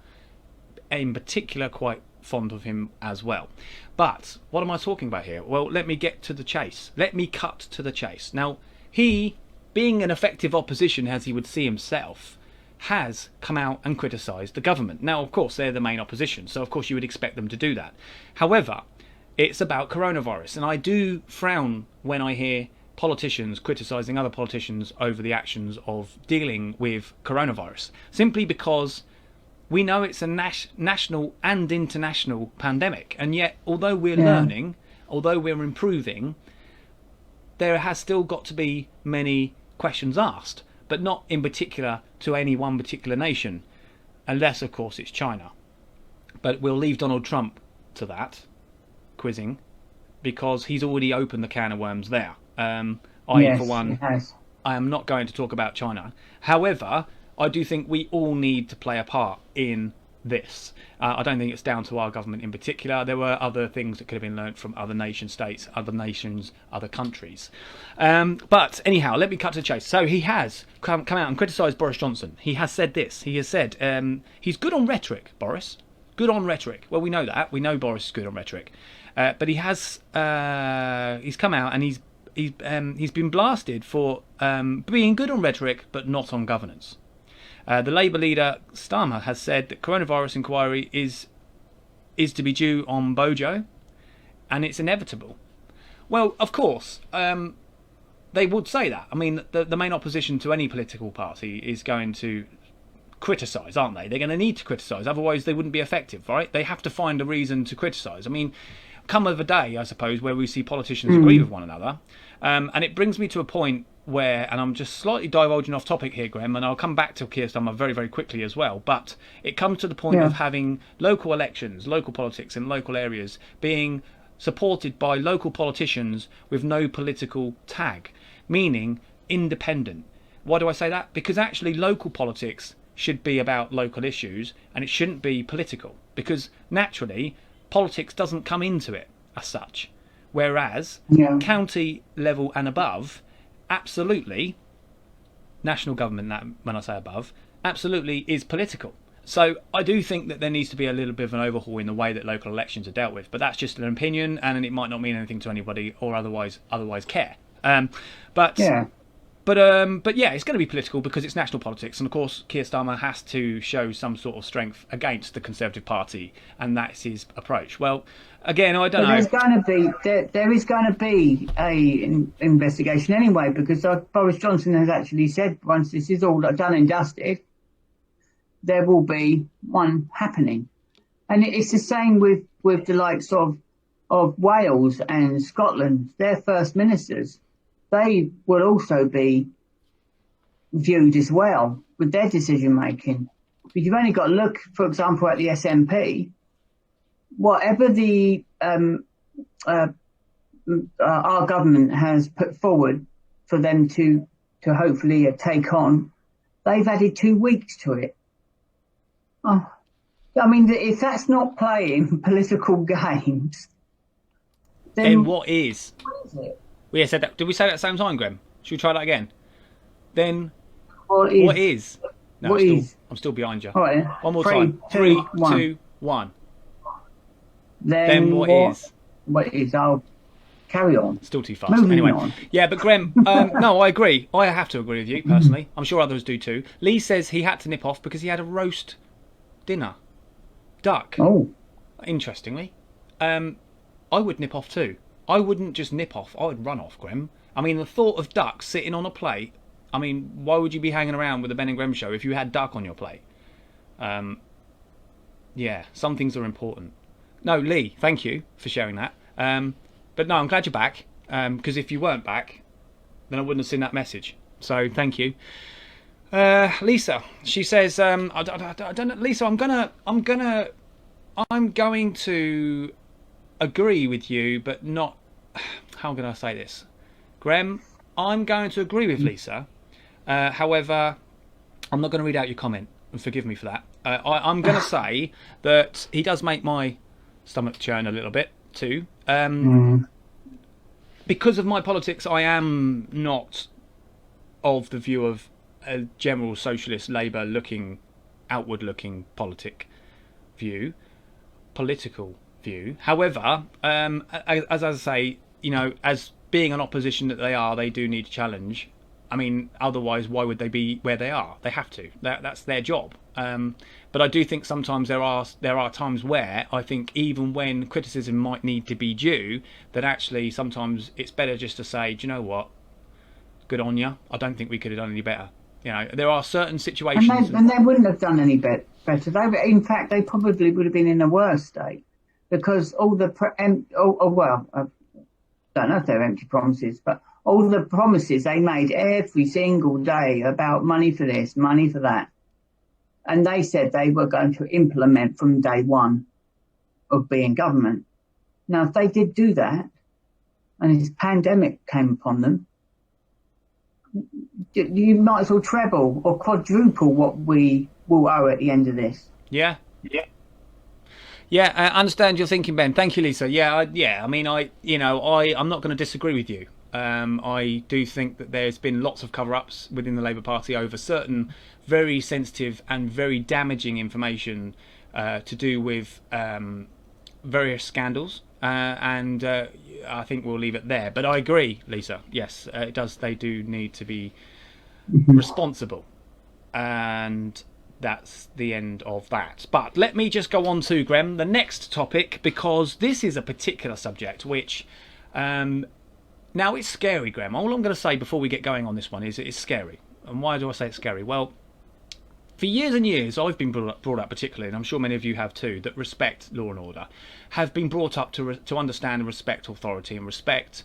C: in particular, quite fond of him as well. But what am I talking about here? Well, let me get to the chase. Let me cut to the chase. Now, he, being an effective opposition as he would see himself, has come out and criticised the government. Now, of course, they're the main opposition, so of course you would expect them to do that. However, it's about coronavirus, and I do frown when I hear politicians criticising other politicians over the actions of dealing with coronavirus, simply because we know it's a national and international pandemic, and yet although we're learning, although we're improving, there has still got to be many questions asked, but not in particular to any one particular nation, unless of course it's China. But we'll leave Donald Trump to that quizzing, because he's already opened the can of worms there. For one, I am not going to talk about China. However, I do think we all need to play a part in this. I don't think it's down to our government in particular. There were other things that could have been learnt from other nation states, other nations, other countries. But anyhow, let me cut to the chase. So he has come out and criticised Boris Johnson. He has said this. He has said he's good on rhetoric, Boris. Good on rhetoric. Well, we know that. We know Boris is good on rhetoric. But he has he's come out and he's been blasted for being good on rhetoric but not on governance. The Labour leader Starmer has said that coronavirus inquiry is to be due on Bojo, and it's inevitable. Well, of course, they would say that. I mean, the main opposition to any political party is going to criticise, aren't they? They're going to need to criticise, otherwise they wouldn't be effective, right? They have to find a reason to criticise. I mean, come of a day, I suppose, where we see politicians agree with one another, and it brings me to a point where, and I'm just slightly divulging off topic here, Graham, and I'll come back to Keir Starmer very, very quickly as well, but it comes to the point of having local elections, local politics in local areas being supported by local politicians with no political tag, meaning independent. Why do I say that? Because actually local politics should be about local issues and it shouldn't be political, because naturally politics doesn't come into it as such, whereas county level and above, absolutely, national government, that when I say above, absolutely is political. So I do think that there needs to be a little bit of an overhaul in the way that local elections are dealt with, but that's just an opinion, and it might not mean anything to anybody or otherwise care. But yeah, it's going to be political because it's national politics, and of course Keir Starmer has to show some sort of strength against the Conservative Party, and that's his approach. Well, again, I don't know.
D: There is going to be an investigation anyway, because Boris Johnson has actually said once this is all done and dusted, there will be one happening, and it's the same with the likes of Wales and Scotland. Their first ministers, they will also be viewed as well with their decision making. But you've only got to look, for example, at the SNP. Whatever the our government has put forward for them to hopefully take on, they've added 2 weeks to it. Oh, I mean, if that's not playing political games,
C: then what is?
D: What is it?
C: We said that. Did we say that at the same time, Graham? Should we try that again? Then
D: what is?
C: No,
D: what
C: I'm still behind you.
D: All right,
C: one more time. 3, 2, 1. Then what is?
D: What is? I'll carry on.
C: Still too fast.
D: Moving
C: anyway.
D: on.
C: Yeah, but Graham, no, I agree. I have to agree with you personally. I'm sure others do too. Lee says he had to nip off because he had a roast dinner. Duck.
D: Oh.
C: Interestingly. I would nip off too. I wouldn't just nip off. I would run off, Graham. I mean, the thought of duck sitting on a plate. I mean, why would you be hanging around with the Ben and Grem show if you had duck on your plate? Yeah, some things are important. No, Lee, thank you for sharing that. But no, I'm glad you're back. Because if you weren't back, then I wouldn't have seen that message. So thank you. Lisa, she says, I don't know, Lisa, I'm going to agree with you, but not. How can I say this, Graham? I'm going to agree with Lisa. However, I'm not going to read out your comment, and forgive me for that. I'm going to say that he does make my stomach churn a little bit too. Because of my politics, I am not of the view of a general socialist, Labour-looking, outward-looking politic view. political view. However, as I say, you know, as being an opposition that they are, they do need a challenge. I mean, otherwise, why would they be where they are? They have to. That's their job. But I do think sometimes there are times where I think even when criticism might need to be due, that actually sometimes it's better just to say, do you know what? Good on you. I don't think we could have done any better. You know, there are certain situations,
D: and they wouldn't have done any better. In fact, they probably would have been in a worse state, because all the I don't know if they're empty promises, but all the promises they made every single day about money for this, money for that, and they said they were going to implement from day one of being government. Now, if they did do that, and this pandemic came upon them, you might as well treble or quadruple what we will owe at the end of this.
C: Yeah. I understand your thinking, Ben. Thank you, Lisa. I mean, I'm not going to disagree with you. I do think that there's been lots of cover-ups within the Labour Party over certain very sensitive and very damaging information to do with various scandals. And I think we'll leave it there. But I agree, Lisa. Yes, it does. They do need to be responsible, and that's the end of that. But let me just go on to, Grem, the next topic, because this is a particular subject which now it's scary, Grem. All I'm going to say before we get going on this one is it's scary. And why do I say it's scary? Well, for years and years, I've been brought up particularly, and I'm sure many of you have too, that respect law and order, have been brought up to understand and respect authority and respect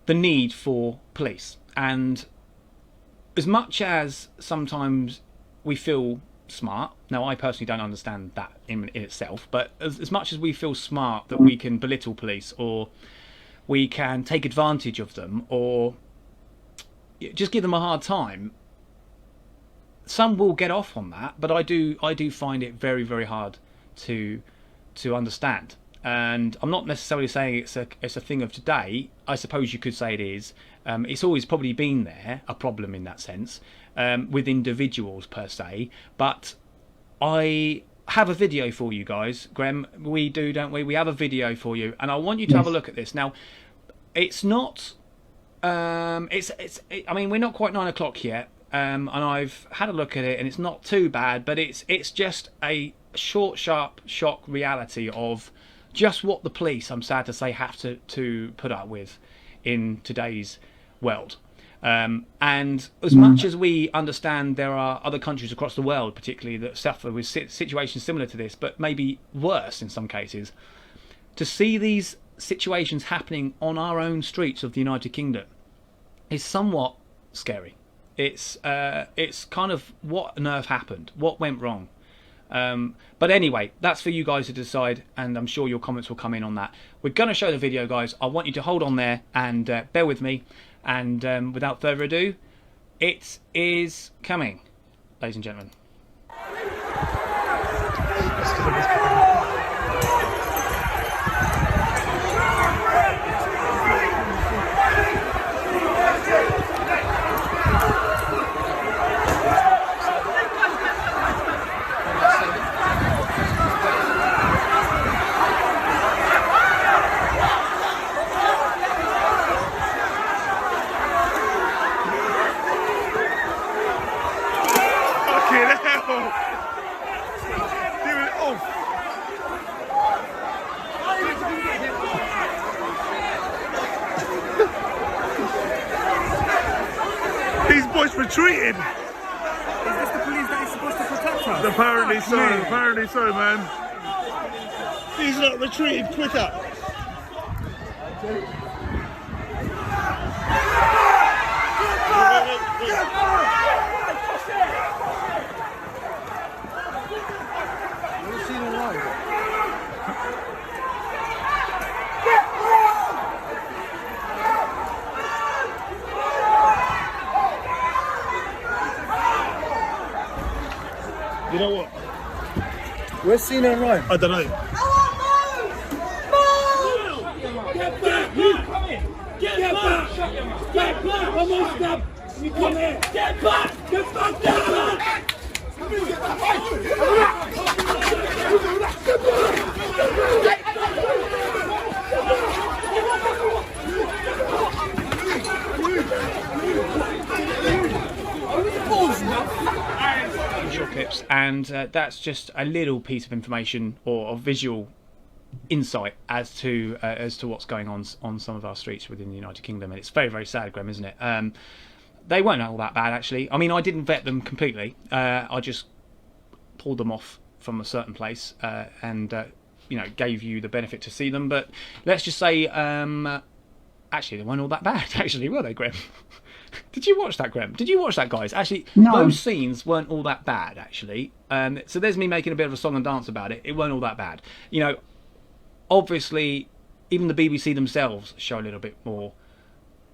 C: the need for police. And as much as sometimes we feel smart, now I personally don't understand that in itself, but as much as we feel smart that we can belittle police, or we can take advantage of them, or just give them a hard time, some will get off on that, but I do find it very, very hard to understand. And I'm not necessarily saying it's a thing of today. I suppose you could say it is. It's always probably been there, a problem in that sense, with individuals per se. But I have a video for you guys, Grem. We do, don't we? We have a video for you, and I want you to have a look at this. Now, it's not. I mean, we're not quite 9 o'clock yet. And I've had a look at it, and it's not too bad, but it's just a short, sharp shock reality of just what the police, I'm sad to say, have to put up with in today's world. And as much as we understand there are other countries across the world, particularly, that suffer with situations similar to this, but maybe worse in some cases, to see these situations happening on our own streets of the United Kingdom is somewhat scary. It's kind of, what on earth happened? What went wrong? But anyway, that's for you guys to decide, and I'm sure your comments will come in on that. We're going to show the video, guys. I want you to hold on there and bear with me. And without further ado, it is coming, ladies and gentlemen.
F: These boys retreated.
G: Is this the police that is supposed to protect us?
F: Apparently so, apparently so, man. These lot retreated quicker. You know what?
G: Where's Cena and Ryan?
F: I don't know.
H: Get back! You come in! Get back! Get back! Come on, stop! You come in! Get back! Get back! Get back!
C: and that's just a little piece of information or visual insight as to what's going on some of our streets within the United Kingdom, and it's very, very sad, Graham, isn't it? They weren't all that bad, actually. I mean, I didn't vet them completely. I just pulled them off from a certain place and gave you the benefit to see them. But let's just say, actually, they weren't all that bad, actually, were they, Graham? Did you watch that, Graham? Did you watch that, guys? Actually,
D: no.
C: Those scenes weren't all that bad, actually. So there's me making a bit of a song and dance about it. It weren't all that bad. Obviously, even the BBC themselves show a little bit more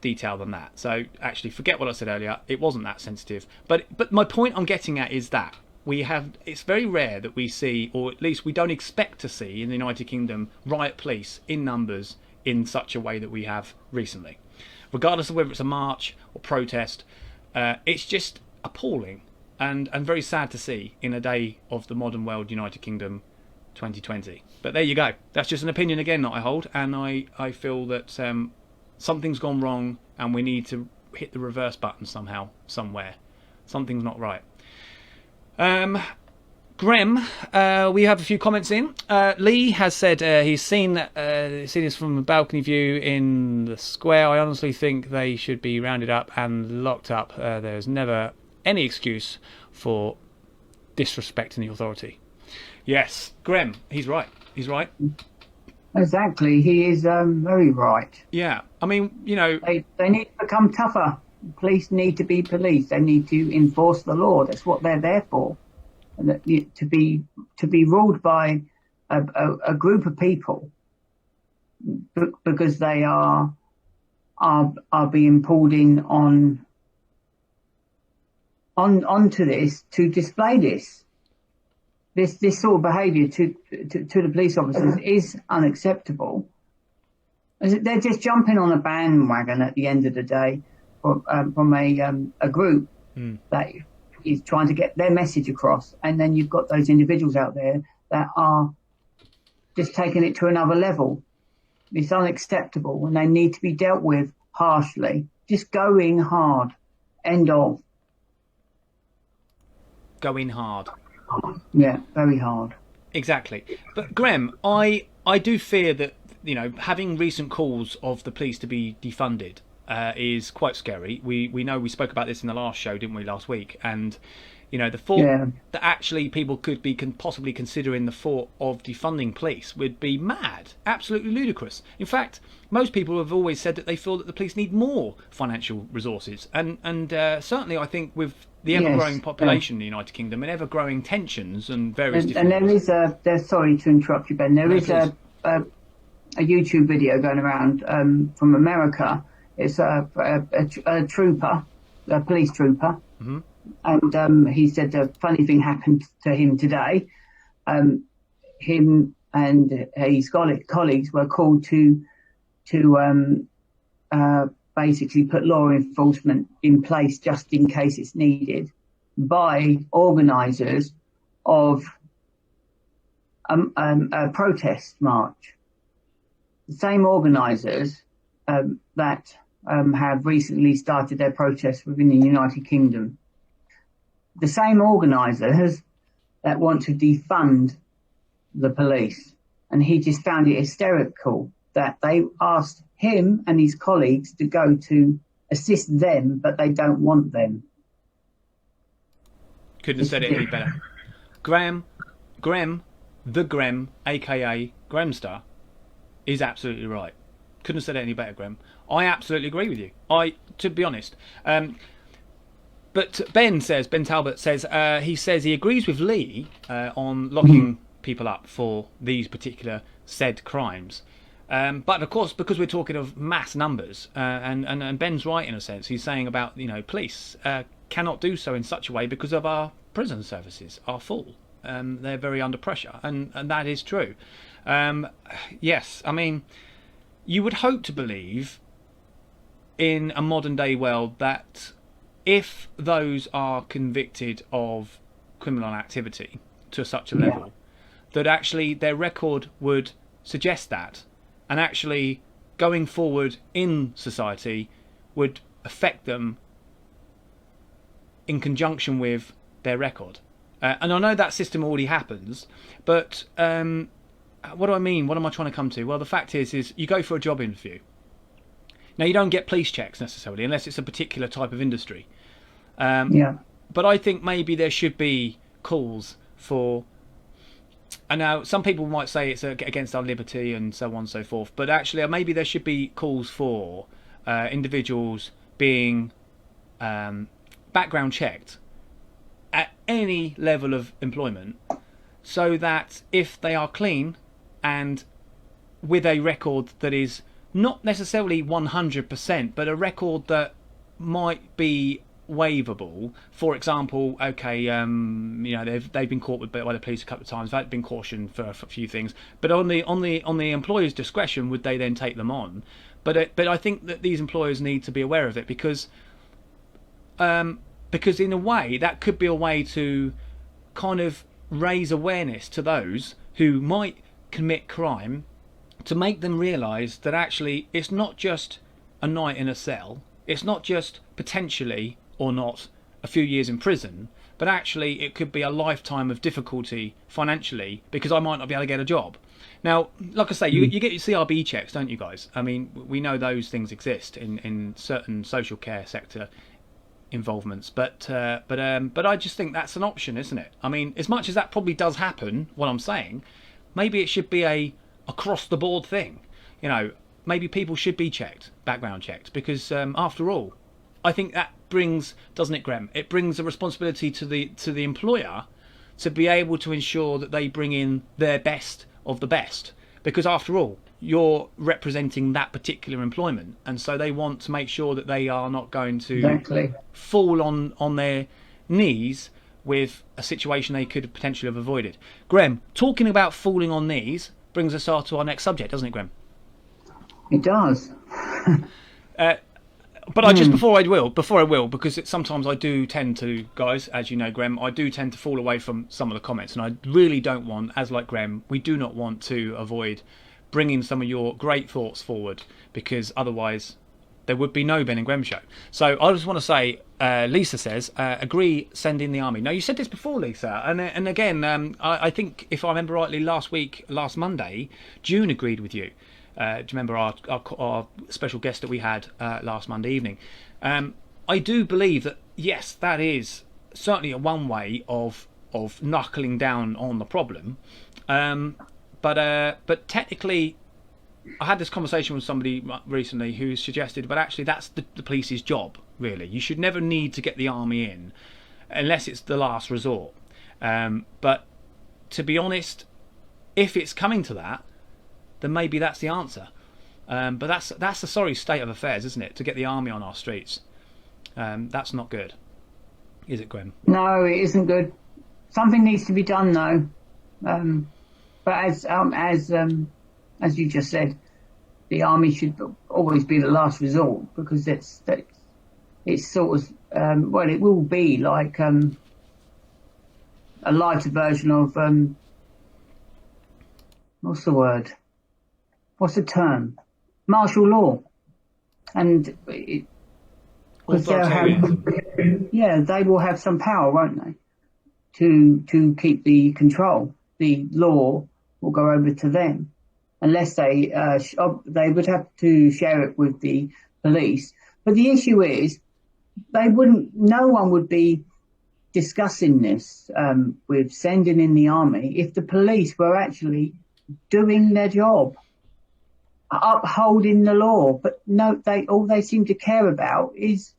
C: detail than that. So actually, forget what I said earlier. It wasn't that sensitive. But my point I'm getting at is that it's very rare that we see, or at least we don't expect to see in the United Kingdom, riot police in numbers in such a way that we have recently. Regardless of whether it's a march or protest, it's just appalling and very sad to see in a day of the modern world, United Kingdom 2020. But there you go. That's just an opinion again that I hold, and I feel that something's gone wrong and we need to hit the reverse button somehow, somewhere. Something's not right. Grem, we have a few comments in. Lee has said he's seen this from a balcony view in the square. I honestly think they should be rounded up and locked up. There's never any excuse for disrespecting the authority. Yes, Grem, he's right. He's right.
D: Exactly, he is very right.
C: Yeah, I mean,
D: they need to become tougher. Police need to be police. They need to enforce the law. That's what they're there for. And to be ruled by a group of people because they are being pulled in onto this to display this sort of behaviour to the police officers is unacceptable. They're just jumping on a bandwagon at the end of the day from a group that is trying to get their message across, and then you've got those individuals out there that are just taking it to another level. It's unacceptable, and they need to be dealt with harshly. Just go in hard. End of.
C: Go in hard.
D: Yeah, very hard.
C: Exactly. But Graham, I do fear that having recent calls of the police to be defunded is quite scary. We know we spoke about this in the last show, didn't we, last week? And the thought that actually people could be possibly considering the thought of defunding police would be mad, absolutely ludicrous. In fact, most people have always said that they feel that the police need more financial resources, and certainly I think with the ever-growing population in the United Kingdom and ever-growing tensions and various different...
D: And there is sorry to interrupt you, Ben, there is a YouTube video going around from America. It's a trooper, a police trooper, and he said a funny thing happened to him today. Him and his colleagues were called to basically put law enforcement in place just in case it's needed by organisers of a protest march. The same organisers that have recently started their protests within the United Kingdom. The same organisers that want to defund the police. And he just found it hysterical that they asked him and his colleagues to go to assist them, but they don't want them.
C: Couldn't have said it any better. Grem, the Grem, aka Gremstar, is absolutely right. Couldn't have said it any better, Grem. I absolutely agree with you. To be honest. But Ben Talbot says he agrees with Lee on locking people up for these particular said crimes. But of course, because we're talking of mass numbers, and Ben's right in a sense, he's saying about police cannot do so in such a way because of our prison services are full. They're very under pressure, and that is true. Yes, I mean, you would hope to believe in a modern day world that if those are convicted of criminal activity to such a level, that actually their record would suggest that, and actually going forward in society would affect them in conjunction with their record. And I know that system already happens, but what do I mean? What am I trying to come to? Well, the fact is you go for a job interview. Now, you don't get police checks necessarily unless it's a particular type of industry.
D: Yeah.
C: But I think maybe there should be calls for. And now some people might say it's against our liberty and so on and so forth. But actually, maybe there should be calls for individuals being background checked at any level of employment, so that if they are clean and with a record that is not necessarily 100%, but a record that might be waivable. For example, okay, they've been caught by the police a couple of times. They've been cautioned for a few things, but on the employer's discretion, would they then take them on? But I think that these employers need to be aware of it, because in a way that could be a way to kind of raise awareness to those who might commit crime, to make them realise that actually it's not just a night in a cell, it's not just potentially or not a few years in prison, but actually it could be a lifetime of difficulty financially, because I might not be able to get a job. Now, like I say, you get your CRB checks, don't you guys? I mean, we know those things exist in certain social care sector involvements, but I just think that's an option, isn't it? I mean, as much as that probably does happen, what I'm saying, maybe it should be a across the board thing. Maybe people should be checked, background checked, because after all, I think that brings, doesn't it, Grem? It brings a responsibility to the employer to be able to ensure that they bring in their best of the best, because after all, you're representing that particular employment, and so they want to make sure that they are not going to fall on their knees with a situation they could potentially have avoided. Grem, talking about falling on knees brings us to our next subject, doesn't it, Grem?
D: It does.
C: But I just before I will, because sometimes I do tend to, guys, as you know, Grem, I do tend to fall away from some of the comments, and I really don't want, as like Grem, we do not want to avoid bringing some of your great thoughts forward, because otherwise there would be no Ben and Grem show. So I just want to say, Lisa says, agree, send in the army. Now, you said this before, Lisa, and again, I think if I remember rightly, last Monday, June agreed with you. Do you remember our special guest that we had last Monday evening? I do believe that, yes, that is certainly a one way of knuckling down on the problem. But technically, I had this conversation with somebody recently who suggested, but actually that's the police's job, really. You should never need to get the army in unless it's the last resort. But to be honest, if it's coming to that, then maybe that's the answer. But that's the sorry state of affairs, isn't it? To get the army on our streets. That's not good. Is it, Graham?
D: No, it isn't good. Something needs to be done, though. But as you just said, the army should always be the last resort, because it's sort of it will be like a lighter version of what's the word? What's the term? Martial law, and because they will have some power, won't they? To keep the control. The law will go over to them, unless they would have to share it with the police. But the issue is, no one would be discussing this with sending in the army if the police were actually doing their job, upholding the law. But no, all they seem to care about is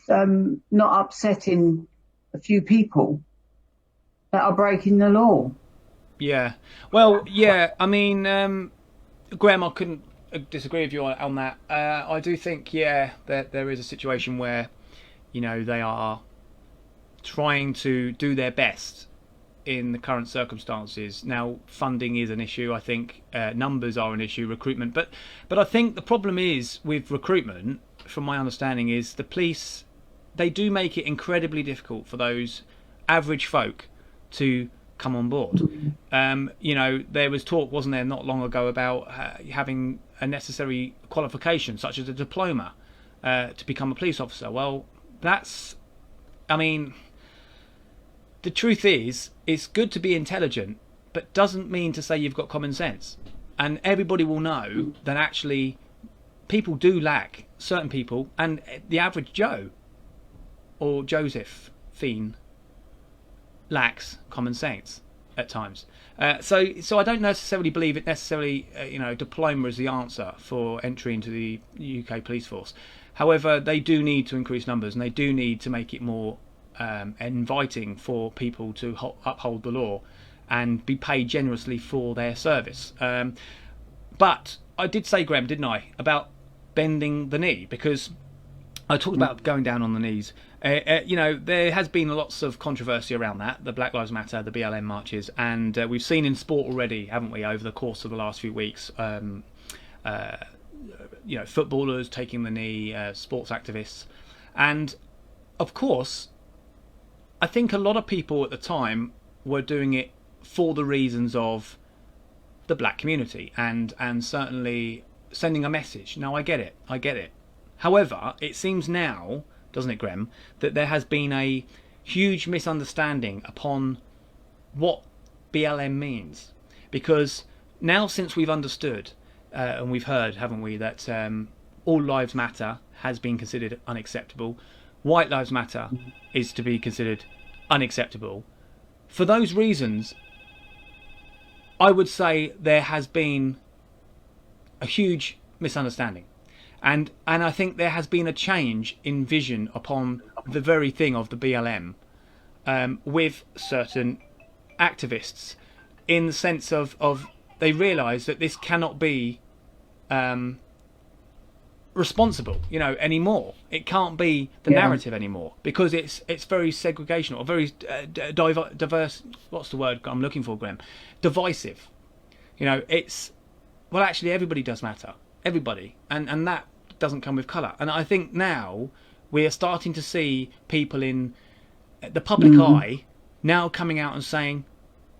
D: not upsetting a few people that are breaking the law.
C: Yeah. Well, yeah. I mean, Graham, I couldn't disagree with you on that. I do think, that there is a situation where, they are trying to do their best in the current circumstances. Now, funding is an issue. I think numbers are an issue. Recruitment, but I think the problem is with recruitment, from my understanding, is the police. They do make it incredibly difficult for those average folk to come on board. There was talk, wasn't there, not long ago about having a necessary qualification such as a diploma to become a police officer. Well, the truth is, it's good to be intelligent, but doesn't mean to say you've got common sense. And everybody will know that actually people do lack, certain people, and the average Joe or Josephine lacks common sense at times. So I don't necessarily believe it necessarily, diploma is the answer for entry into the UK police force. However, they do need to increase numbers, and they do need to make it more inviting for people to uphold the law and be paid generously for their service. But I did say, Graham, didn't I, about bending the knee, because I talked about going down on the knees. There has been lots of controversy around that, the Black Lives Matter, the BLM marches, and we've seen in sport already, haven't we, over the course of the last few weeks, footballers taking the knee, sports activists. And, of course, I think a lot of people at the time were doing it for the reasons of the black community and certainly sending a message. Now, I get it. However, it seems now, doesn't it, Graham, that there has been a huge misunderstanding upon what BLM means. Because now, since we've understood and we've heard, haven't we, that all lives matter has been considered unacceptable, white lives matter is to be considered unacceptable. For those reasons, I would say there has been a huge misunderstanding. And I think there has been a change in vision upon the very thing of the BLM with certain activists, in the sense of they realise that this cannot be responsible, anymore. It can't be the narrative anymore, because it's very segregational, or very diverse. What's the word I'm looking for, Graham? Divisive. Actually, everybody does matter. Everybody, and that doesn't come with colour. And I think now we are starting to see people in the public eye now coming out and saying,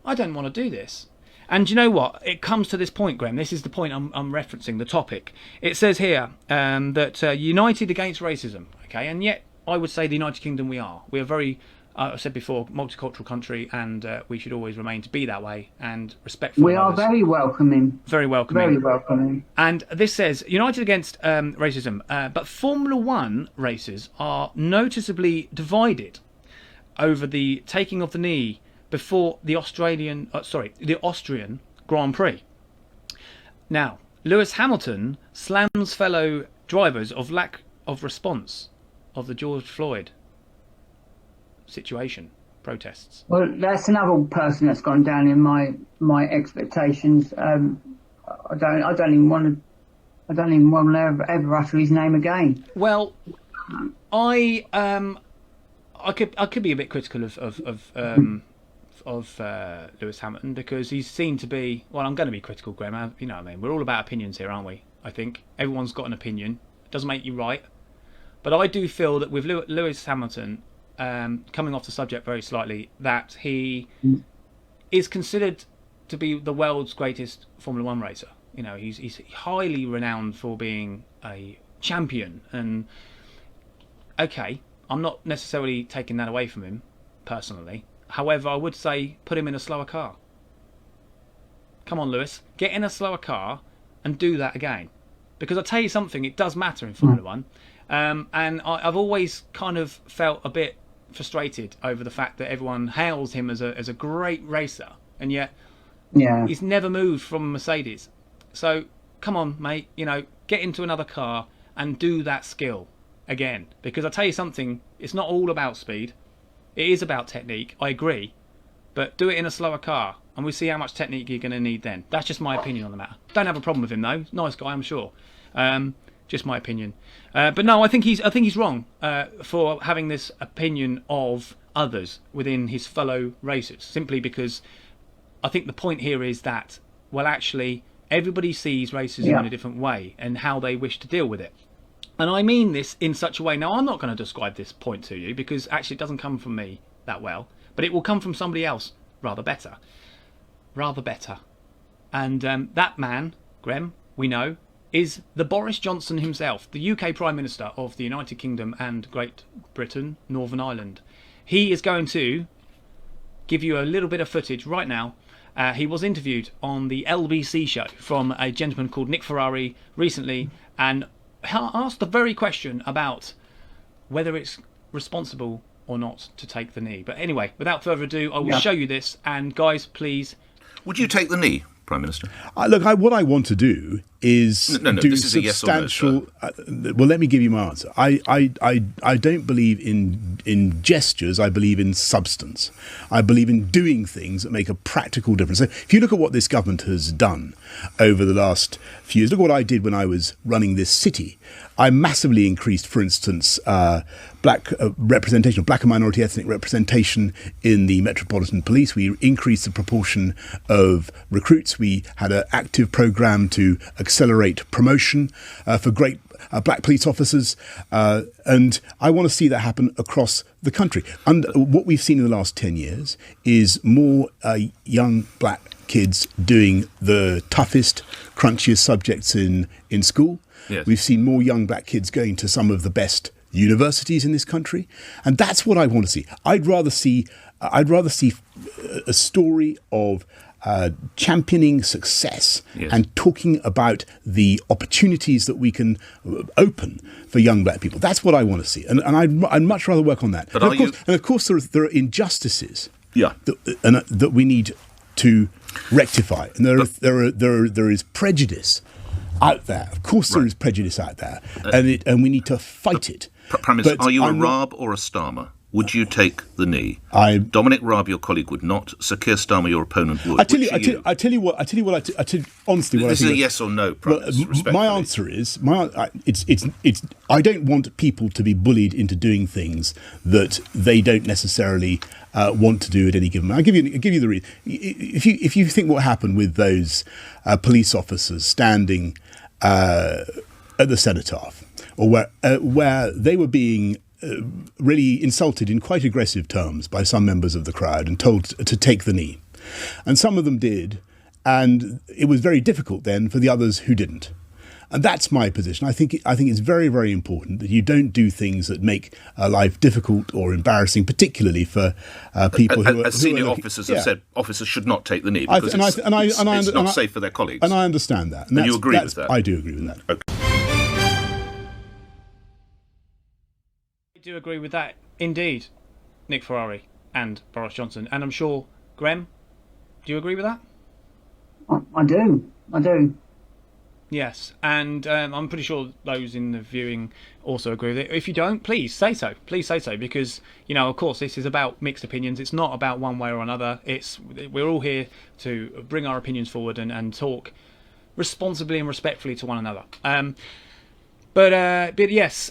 C: I don't want to do this. And you know what? It comes to this point, Graham. This is the point I'm referencing, the topic. It says here that united against racism. Okay, and yet I would say the United Kingdom we are. We are very, I said before, multicultural country, and we should always remain to be that way and respectful.
D: We are very welcoming.
C: Very welcoming.
D: Very welcoming.
C: And this says united against racism, but Formula One races are noticeably divided over the taking of the knee before the Austrian Grand Prix. Now, Lewis Hamilton slams fellow drivers of lack of response of the George Floyd situation, protests.
D: Well, that's another person that's gone down in my expectations. I don't even want to ever utter his name again.
C: Well, I could be a bit critical of Lewis Hamilton, because he's seen to be, well, I'm going to be critical, Graham, you know what I mean, we're all about opinions here, aren't we? I think everyone's got an opinion. It doesn't make you right, but I do feel that with Lewis Hamilton, coming off the subject very slightly, that he is considered to be the world's greatest Formula One racer. He's highly renowned for being a champion, and okay, I'm not necessarily taking that away from him personally. However, I would say put him in a slower car. Come on, Lewis, get in a slower car and do that again. Because I'll tell you something, it does matter in Formula One. And I've always kind of felt a bit frustrated over the fact that everyone hails him as a great racer, and yet he's never moved from a Mercedes. So come on, mate, get into another car and do that skill again. Because I'll tell you something, it's not all about speed. It is about technique, I agree, but do it in a slower car, and we'll see how much technique you're going to need then. That's just my opinion on the matter. Don't have a problem with him though. Nice guy, I'm sure. Just my opinion. But no, I think he's wrong for having this opinion of others within his fellow racers, simply because I think the point here is that, well, actually, everybody sees racism in a different way and how they wish to deal with it. And I mean this in such a way. Now, I'm not going to describe this point to you, because actually it doesn't come from me that well, but it will come from somebody else rather better. And that man, Graham, we know, is the Boris Johnson himself, the UK Prime Minister of the United Kingdom and Great Britain, Northern Ireland. He is going to give you a little bit of footage right now. He was interviewed on the LBC show from a gentleman called Nick Ferrari recently, and asked the very question about whether it's responsible or not to take the knee. But anyway, without further ado, I will show you this. And guys, please.
I: Would you take the knee, Prime Minister?
J: Look, what I want to do is
I: do
J: this
I: is
J: substantial.
I: A yes or no,
J: well, let me give you my answer. I don't believe in gestures. I believe in substance. I believe in doing things that make a practical difference. So if you look at what this government has done over the last few years, look what I did when I was running this city. I massively increased, for instance, black representation, black and minority ethnic representation in the Metropolitan Police. We increased the proportion of recruits. We had an active programme to accelerate promotion for great black police officers. And I want to see that happen across the country. And what we've seen in the last 10 years is more young black kids doing the toughest, crunchiest subjects in school.
I: Yes.
J: We've seen more young black kids going to some of the best universities in this country, and that's what I want to see. I'd rather see a story of championing success and talking about the opportunities that we can open for young black people. That's what I want to see, and I'd much rather work on that.
I: But
J: of course, there are injustices
I: Yeah.
J: that we need to rectify, and there is prejudice out there. Of course, there is prejudice out there, and we need to fight it.
I: Prime Minister, are you a Raab or a Starmer? Would you take the knee? Dominic Raab, your colleague, would not. Sir Keir Starmer, your opponent, would.
J: I tell you what. Honestly,
I: this is a yes or no. Prime Minister,
J: my answer is it's. I don't want people to be bullied into doing things that they don't necessarily want to do at any given moment. I'll give you the reason. If you think what happened with those police officers standing at the cenotaph, or where they were being really insulted in quite aggressive terms by some members of the crowd and told to take the knee. And some of them did, and it was very difficult then for the others who didn't. And that's my position. I think it's very, very important that you don't do things that make life difficult or embarrassing, particularly for people who are...
I: As senior officers have said, officers should not take the knee because it's not safe for their colleagues.
J: And I understand that.
I: And you agree with that?
J: I do agree with that.
I: Okay.
C: I do agree with that, indeed, Nick Ferrari and Boris Johnson. And I'm sure, Grem, do you agree with that?
D: I do.
C: Yes, and I'm pretty sure those in the viewing also agree with it. If you don't, please say so. Please say so, because, of course, this is about mixed opinions. It's not about one way or another. We're all here to bring our opinions forward and talk responsibly and respectfully to one another. But yes,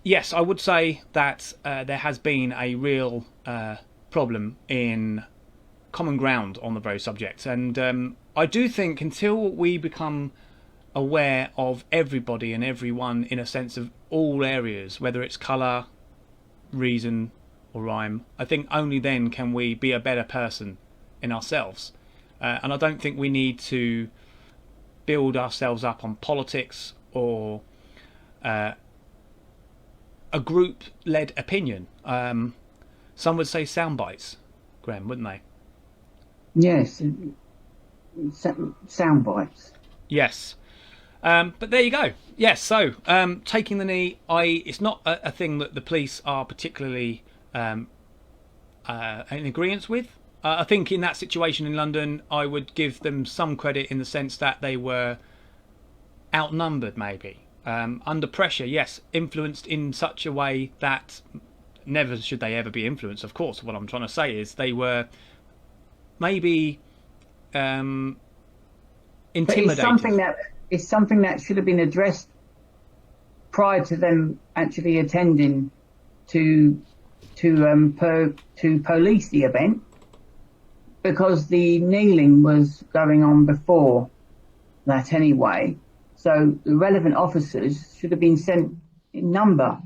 C: yes, I would say that there has been a real problem in common ground on the very subject, and I do think until we become aware of everybody and everyone in a sense of all areas, whether it's colour, reason or rhyme, I think only then can we be a better person in ourselves. And I don't think we need to build ourselves up on politics or a group-led opinion. Some would say sound bites, Graham, wouldn't they?
D: Yes, sound bites.
C: Yes. But there you go. Yes, so taking the knee, it's not a thing that the police are particularly in agreement with. I think in that situation in London, I would give them some credit in the sense that they were outnumbered, maybe. Under pressure, yes. Influenced in such a way that never should they ever be influenced, of course. What I'm trying to say is they were maybe intimidated.
D: It's something that should have been addressed prior to them actually attending to police the event, because the kneeling was going on before that anyway. So the relevant officers should have been sent in number.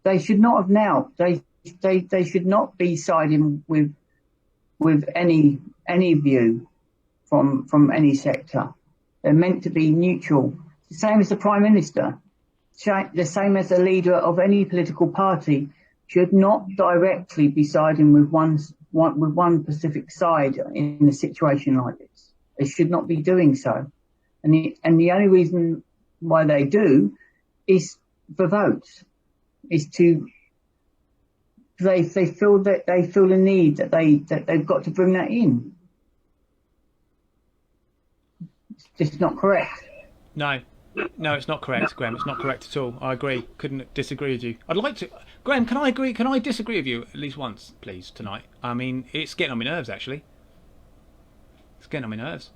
D: They should not have knelt. They should not be siding with any view from any sector. They're meant to be neutral. The same as the Prime Minister, the same as a leader of any political party, should not directly be siding with one specific side in a situation like this. They should not be doing so, and the only reason why they do is for votes. Is to they feel the need that they've got to bring that in. It's just not correct.
C: No, it's not correct, Graham. It's not correct at all. I agree. Couldn't disagree with you. I'd like to, Graham. Can I agree? Can I disagree with you at least once, please, tonight? I mean, it's getting on my nerves. Actually, it's getting on my nerves.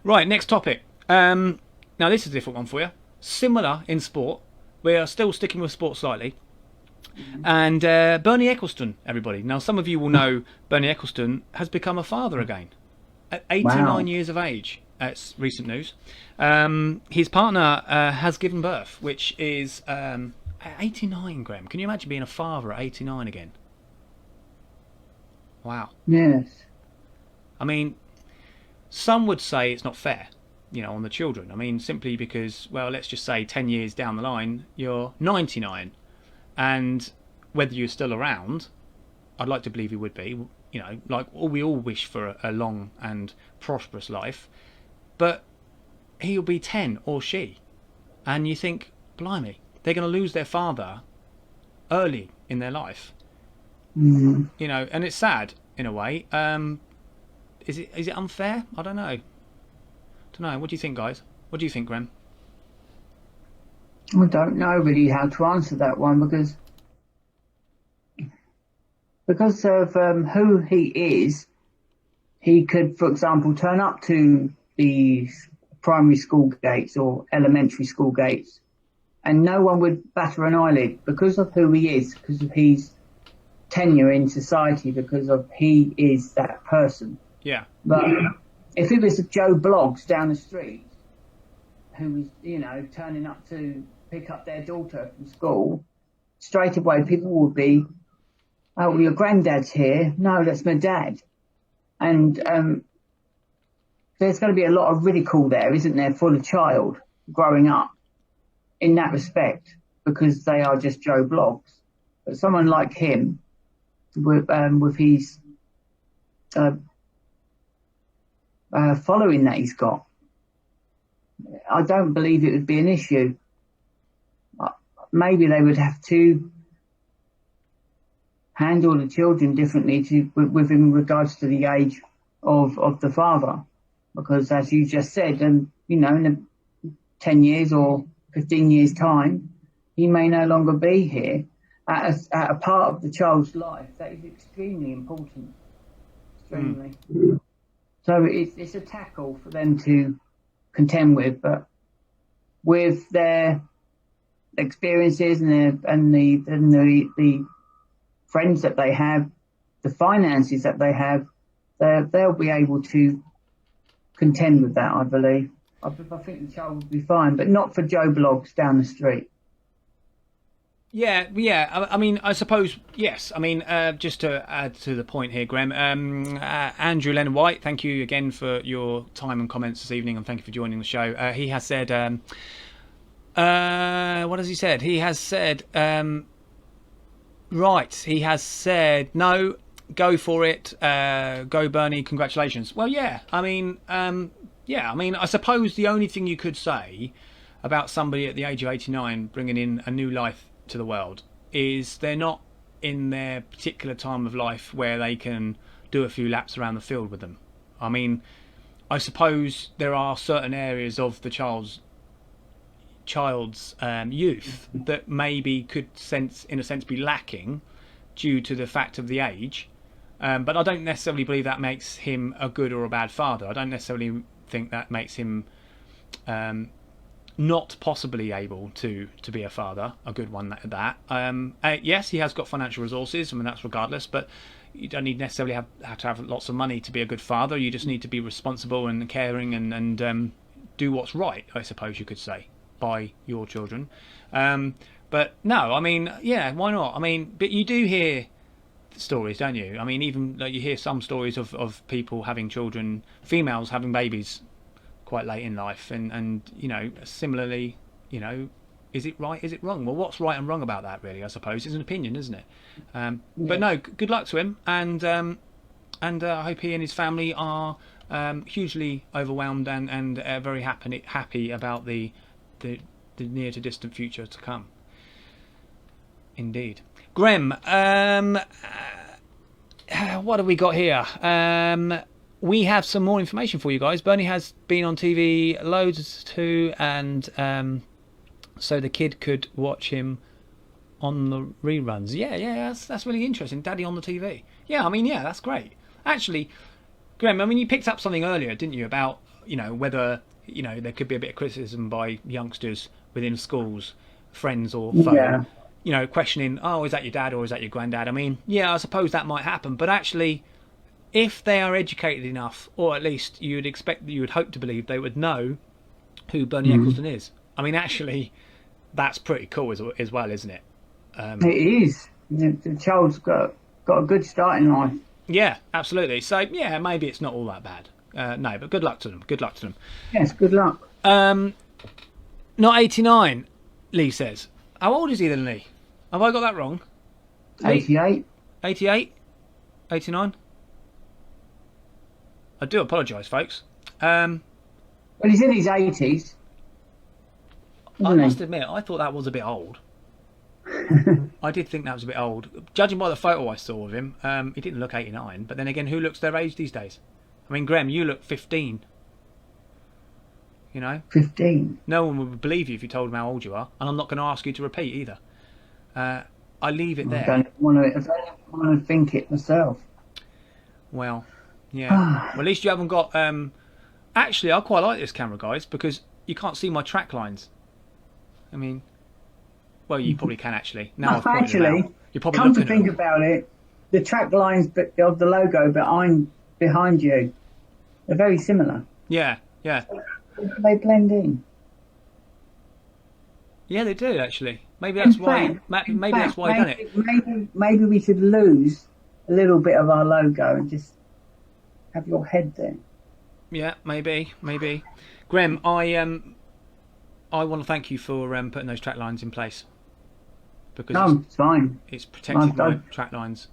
C: Right, next topic. Now this is a different one for you. Similar in sport. We are still sticking with sport slightly. And Bernie Ecclestone, everybody. Now, some of you will know Bernie Ecclestone has become a father again at 89 years of age. It's recent news. His partner has given birth, which is at 89, Graham. Can you imagine being a father at 89 again? Wow.
D: Yes.
C: I mean, some would say it's not fair, on the children. I mean, simply because, well, let's just say 10 years down the line, you're 99. And whether you're still around, I'd like to believe he would be, like we all wish for a long and prosperous life, but he'll be 10 or she. And you think, blimey, they're going to lose their father early in their life. And it's sad in a way. Is it unfair? I don't know. What do you think, guys? What do you think, Graham?
D: I don't know really how to answer that one because of who he is. He could, for example, turn up to the primary school gates or elementary school gates, and no one would batter an eyelid because of who he is, because of his tenure in society, because of he is that person.
C: Yeah.
D: But if it was Joe Bloggs down the street who was, turning up to pick up their daughter from school, straight away people would be, oh, well, your granddad's here. No, that's my dad. And there's going to be a lot of ridicule there, isn't there, for the child growing up in that respect, because they are just Joe Bloggs. But someone like him, with his following that he's got, I don't believe it would be an issue. Maybe they would have to handle the children differently in regards to the age of the father, because as you just said, in 10 years or 15 years time, he may no longer be here at a part of the child's life that is extremely important. Extremely. So it's a tackle for them to contend with, but with their experiences and the friends that they have, the finances that they have, they'll be able to contend with that, I believe. I think the child will be fine, but not for Joe Bloggs down the street.
C: Yeah. I mean, I suppose, yes. I mean, just to add to the point here, Graham, Andrew Leonard White, thank you again for your time and comments this evening, and thank you for joining the show. He has said, what has he said? He has said, he has said, no, go for it, go Bernie, congratulations. Well, yeah, I mean, I suppose the only thing you could say about somebody at the age of 89 bringing in a new life to the world is they're not in their particular time of life where they can do a few laps around the field with them. I mean, I suppose there are certain areas of the child's youth that maybe could in a sense be lacking due to the fact of the age, but I don't necessarily believe that makes him a good or a bad father. I don't necessarily think that makes him not possibly able to be a father, a good one at that. Yes, he has got financial resources, I mean that's regardless, but you don't need necessarily have to have lots of money to be a good father. You just need to be responsible and caring and do what's right, I suppose you could say, by your children. But no, I mean, yeah, why not? I mean, but you do hear stories, don't you? I mean, even like, you hear some stories of people having children, females having babies quite late in life, and similarly, Is it right? Is it wrong? Well, what's right and wrong about that, really? I suppose it's an opinion, isn't it? But no, good luck to him, and I hope he and his family are hugely overwhelmed and very happy about the near to distant future to come. Indeed, Grem. What have we got here? We have some more information for you guys. Bernie has been on TV loads too, and so the kid could watch him on the reruns. Yeah, that's really interesting. Daddy on the TV. Yeah, I mean, yeah, that's great. Actually, Graham, I mean, you picked up something earlier, didn't you, about, whether, there could be a bit of criticism by youngsters within schools, friends or foe, questioning, oh, is that your dad or is that your granddad? I mean, yeah, I suppose that might happen, but actually, if they are educated enough, or at least you would hope to believe they would know who Bernie Ecclestone is. I mean, actually, that's pretty cool as well, isn't it?
D: It is. The child's got a good start in life.
C: Yeah, absolutely. So, yeah, maybe it's not all that bad. No, but good luck to them. Good luck to them.
D: Yes, good luck.
C: Not 89, Lee says. How old is he then, Lee? Have I got that wrong?
D: 88.
C: 88? 89? I do apologise, folks. Well,
D: he's in his 80s.
C: I must admit, I thought that was a bit old. I did think that was a bit old. Judging by the photo I saw of him, he didn't look 89. But then again, who looks their age these days? I mean, Graham, you look 15.
D: 15?
C: No one would believe you if you told them how old you are. And I'm not going to ask you to repeat either. I leave it there.
D: I don't want to think it myself.
C: Well, yeah. Well, at least you haven't got... Actually, I quite like this camera, guys, because you can't see my track lines. I mean... Well, you probably can actually. Now I've pointed them out. You're probably
D: come
C: looking
D: to think about it, the track lines of the logo behind you, they're very similar.
C: Yeah.
D: They blend in.
C: Yeah, they do actually. Maybe that's why. Maybe that's why I've done it.
D: Maybe we should lose a little bit of our logo and just have your head there.
C: Yeah, maybe. Graham, I want to thank you for putting those track lines in place. Because
D: it's fine.
C: It's protected my track lines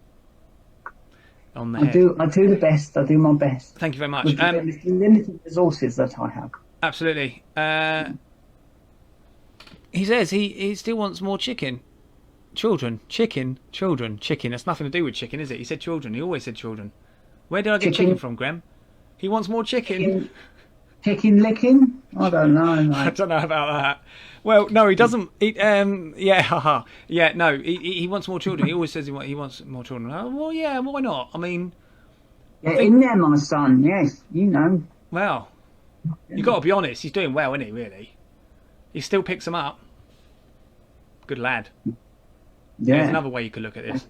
C: on the head.
D: I do the best. I do my best.
C: Thank you very much.
D: With the limited resources that I have.
C: Absolutely. He says he still wants more chicken. Children. That's nothing to do with chicken, is it? He said children. He always said children. Where did I get chicken from, Graham? He wants more chicken.
D: Chicken licking? I don't know, mate.
C: I don't know about that. Well, no, he doesn't. Yeah. No, he wants more children. He always says he wants more children. Oh, well, yeah, why not? I mean,
D: in there, my son. Yes,
C: Well, you got to be honest. He's doing well, isn't he? Really, he still picks them up. Good lad.
D: Yeah.
C: There's another way you could look at this.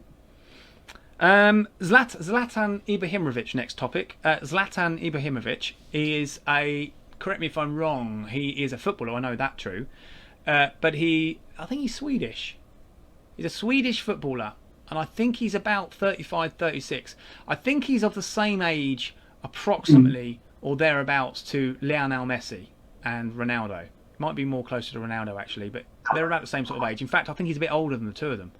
C: Zlatan Ibrahimovic, next topic. Zlatan Ibrahimovic is correct me if I'm wrong, he is a footballer, I know that true. But I think he's Swedish. He's a Swedish footballer, and I think he's about 35, 36. I think he's of the same age, approximately, or thereabouts, to Lionel Messi and Ronaldo. Might be more closer to Ronaldo, actually, but they're about the same sort of age. In fact, I think he's a bit older than the two of them.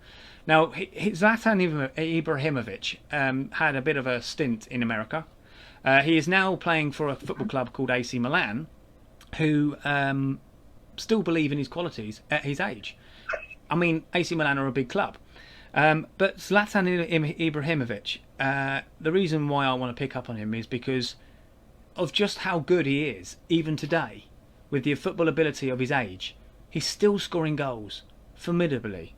C: Now, Zlatan Ibrahimovic had a bit of a stint in America. He is now playing for a football club called AC Milan, who still believe in his qualities at his age. I mean, AC Milan are a big club. But Zlatan Ibrahimovic, the reason why I want to pick up on him is because of just how good he is, even today, with the football ability of his age. He's still scoring goals, formidably.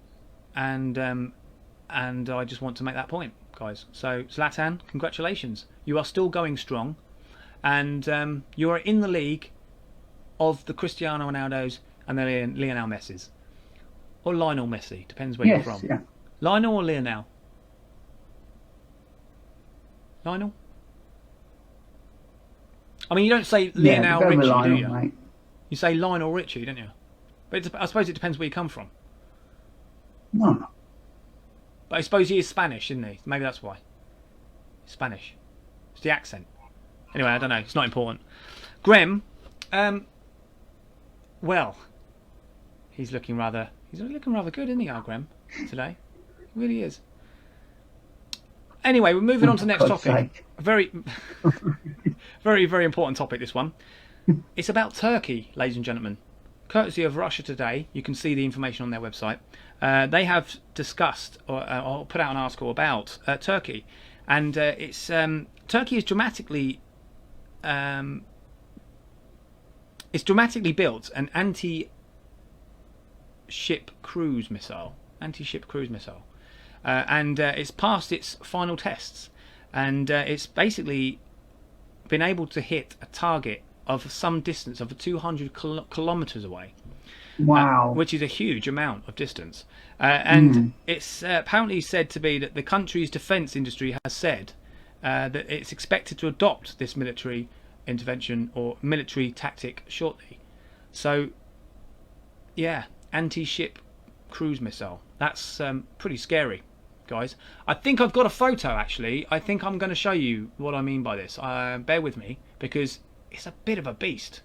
C: And I just want to make that point, guys. So, Zlatan, congratulations. You are still going strong. And you are in the league of the Cristiano Ronaldos and the Lionel Messis. Or Lionel Messi, depends where you're from.
D: Yeah.
C: Lionel or Lionel? Lionel? I mean, you don't say Lionel Richie, do you?
D: Mate.
C: You say Lionel Richie, don't you? But I suppose it depends where you come from.
D: No.
C: But I suppose he is Spanish, isn't he? Maybe that's why. Spanish. It's the accent. Anyway, I don't know. It's not important. Graham, well, He's looking rather good, isn't he, our Grem, today? He really is. Anyway, we're moving on to the next topic. A very, very, very important topic, this one. It's about Turkey, ladies and gentlemen. Courtesy of Russia Today, you can see the information on their website. They have discussed or put out an article about Turkey, and Turkey is dramatically built an anti-ship cruise missile, and it's passed its final tests, and it's basically been able to hit a target of some distance of 200 kilometers away.
D: Wow.
C: Which is a huge amount of distance. And it's apparently said to be that the country's defence industry has said that it's expected to adopt this military intervention or military tactic shortly. So, yeah, anti-ship cruise missile. That's pretty scary, guys. I think I've got a photo, actually. I think I'm going to show you what I mean by this. Bear with me, because it's a bit of a beast.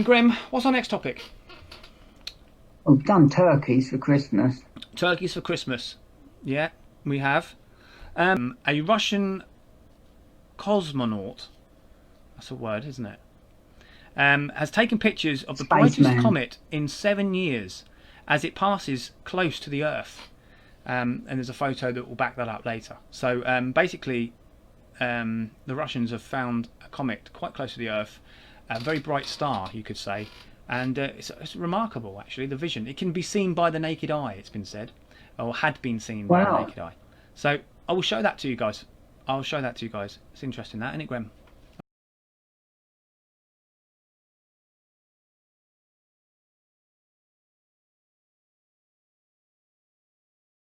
C: Graham, what's our next topic?
D: We've done turkeys for Christmas.
C: Turkeys for Christmas. Yeah, we have. A Russian cosmonaut, that's a word, isn't it? Has taken pictures of the brightest comet in 7 years as it passes close to the Earth. And there's a photo that will back that up later. So basically, the Russians have found a comet quite close to the Earth, a very bright star, you could say, and it's remarkable, actually, the vision. It can be seen by the naked eye, it's been said, or had been seen by the naked eye. So I will show that to you guys. It's interesting, that, isn't it, Graham?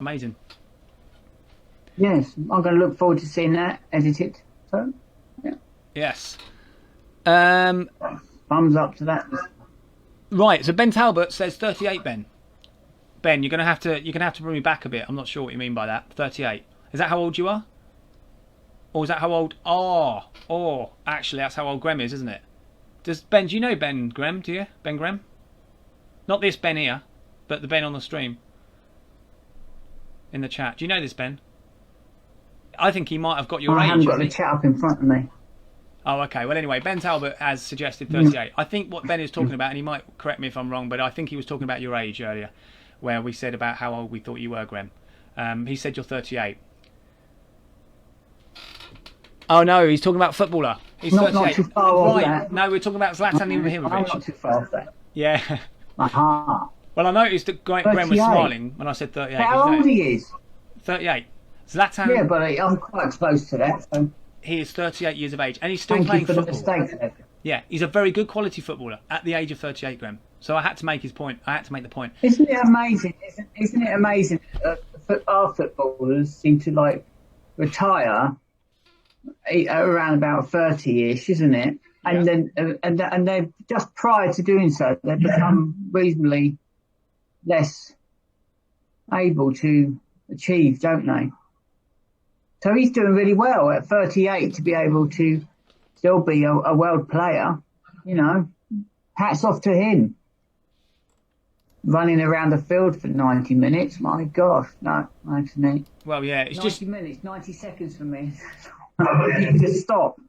C: Amazing.
D: Yes, I'm going to look forward to seeing that edited. So, yeah.
C: Yes.
D: Thumbs up to that.
C: Right. So Ben Talbot says 38. Ben, you're gonna have to bring me back a bit. I'm not sure what you mean by that. 38. Is that how old you are? Or is that how old? Oh, actually, that's how old Grem is, isn't it? Do you know Ben&Grem? Do you, Ben&Grem? Not this Ben here, but the Ben on the stream. In the chat. Do you know this Ben? I think he might have got your age.
D: I haven't got the chat up in front of me.
C: Oh, okay. Well, anyway, Ben Talbot has suggested 38. I think what Ben is talking about, and he might correct me if I'm wrong, but I think he was talking about your age earlier, where we said about how old we thought you were, Grem. He said you're 38. Oh, no, he's talking about footballer. He's 38.
D: Not too far off
C: right.
D: that.
C: No, we're talking about Zlatan Ibrahimovic.
D: I'm not too far off that.
C: Yeah.
D: Aha.
C: Well, I noticed that Grem was smiling when I said 38.
D: How old he is?
C: 38. Zlatan.
D: Yeah, but I'm quite close to that, so...
C: He is 38 years of age, and he's still playing football.
D: Thank you for the mistake.
C: Yeah, he's a very good quality footballer at the age of 38, Graham. So I had to make his point. I had to make the point.
D: Isn't it amazing? Isn't it amazing? Our footballers seem to retire around about 30-ish, isn't it? And then and they're just prior to doing so, they become reasonably less able to achieve, don't they? So he's doing really well at 38 to be able to still be a world player. You know, hats off to him. Running around the field for 90 minutes, my gosh, no, 90 minutes.
C: Well, yeah, it's
D: 90
C: just
D: 90 minutes, 90 seconds for me. You just stop.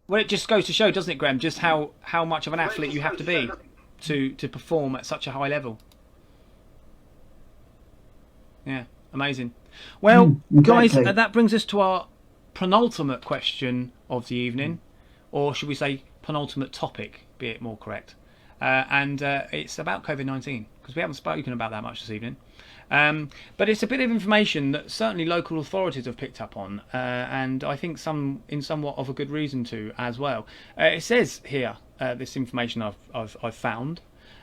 C: Well, it just goes to show, doesn't it, Graham, just how much of an athlete you have to be to perform at such a high level. Yeah, amazing. Well,
D: exactly.
C: guys, that brings us to our penultimate question of the evening, or should we say penultimate topic, be it more correct. And it's about COVID-19, because we haven't spoken about that much this evening. But it's a bit of information that certainly local authorities have picked up on, and I think in somewhat of a good reason to as well. It says here, this information I've found,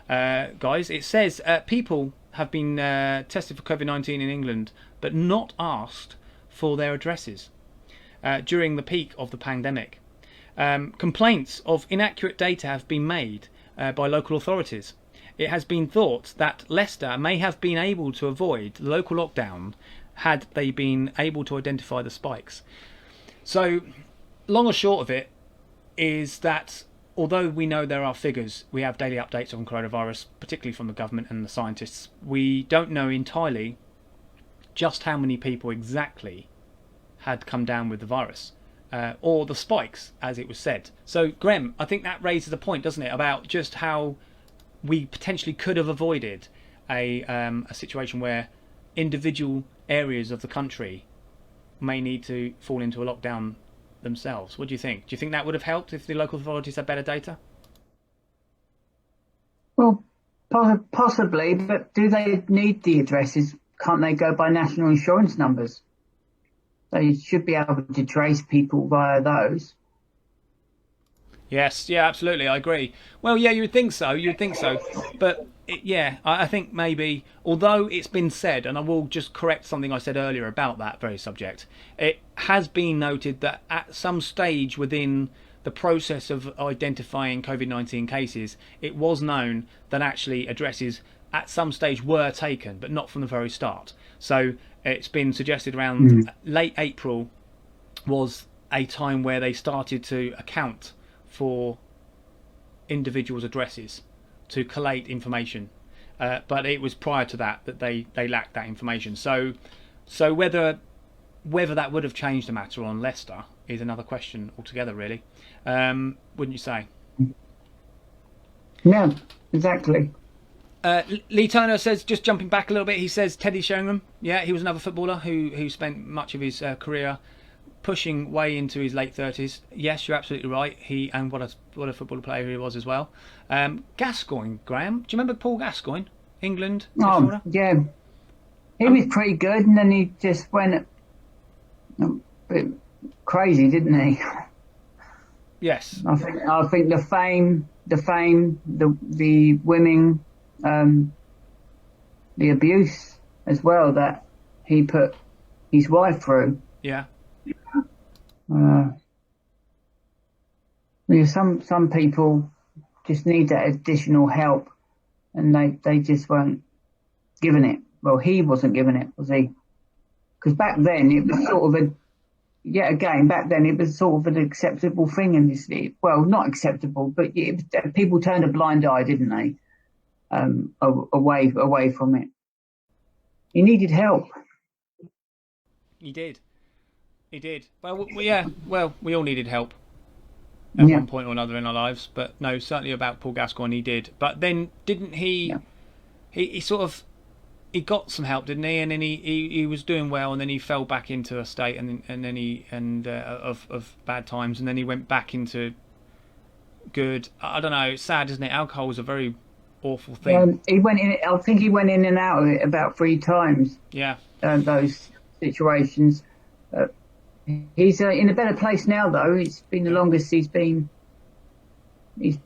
C: guys. It says people have been tested for COVID-19 in England, but not asked for their addresses during the peak of the pandemic. Complaints of inaccurate data have been made by local authorities. It has been thought that Leicester may have been able to avoid the local lockdown had they been able to identify the spikes. So, long or short of it is that although we know there are figures, we have daily updates on coronavirus, particularly from the government and the scientists, we don't know entirely just how many people exactly had come down with the virus. Or the spikes, as it was said. So, Graham, I think that raises a point, doesn't it, about just how we potentially could have avoided a situation where individual areas of the country may need to fall into a lockdown themselves. What do you think? Do you think that would have helped if the local authorities had better data?
D: Well, possibly, but do they need the addresses? Can't they go by national insurance numbers? They should be able to trace people via those.
C: Yes, yeah, absolutely, I agree. Well, yeah, you'd think so, but I think maybe, although it's been said, and I will just correct something I said earlier about that very subject, it has been noted that at some stage within the process of identifying COVID-19 cases, it was known that actually addresses at some stage were taken, but not from the very start. So it's been suggested around late April was a time where they started to account for individuals' addresses to collate information, but it was prior to that they lacked that information. So whether that would have changed the matter on Leicester is another question altogether, really. Wouldn't you say?
D: Yeah, exactly.
C: Lee Turner says, just jumping back a little bit, he says Teddy Sheringham, yeah, he was another footballer who spent much of his career pushing way into his late 30s. Yes, you're absolutely right. And what a football player he was as well. Gascoigne, Graham, do you remember Paul Gascoigne, England?
D: Oh, yeah, he was pretty good, and then he just went a bit crazy, didn't he?
C: Yes.
D: I think the fame, the women, the abuse as well that he put his wife through.
C: Yeah.
D: Some people just need that additional help, and they just weren't given it. Well, he wasn't given it, was he? Because back then it was sort of back then it was sort of an acceptable thing in this. Well, not acceptable, but people turned a blind eye, didn't they? Away from it. He needed help.
C: He did. Well, we all needed help at one point or another in our lives, but no, certainly about Paul Gascoigne, he did. But then, didn't he? Yeah. He got some help, didn't he? And then he was doing well, and then he fell back into a state, of bad times, and then he went back into good. I don't know. It's sad, isn't it? Alcohol was a very awful thing.
D: He went in. I think he went in and out of it about 3 times.
C: Yeah.
D: Those situations. He's in a better place now, though. It's been the longest he's been. He's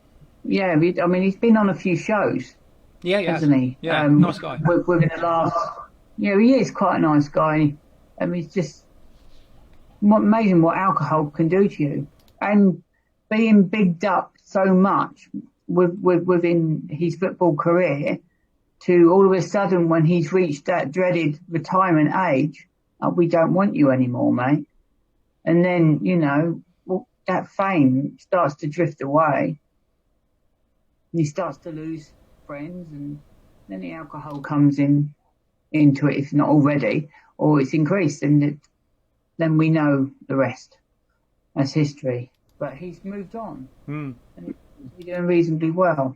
D: been on a few shows.
C: Yeah,
D: hasn't he?
C: Yeah, nice guy.
D: Within the last, he is quite a nice guy. It's just amazing what alcohol can do to you, and being bigged up so much within his football career, to all of a sudden when he's reached that dreaded retirement age, we don't want you anymore, mate. And then that fame starts to drift away. And he starts to lose friends, and then the alcohol comes into it, if not already, or it's increased, and then we know the rest. That's history. But he's moved on. And he's doing reasonably well.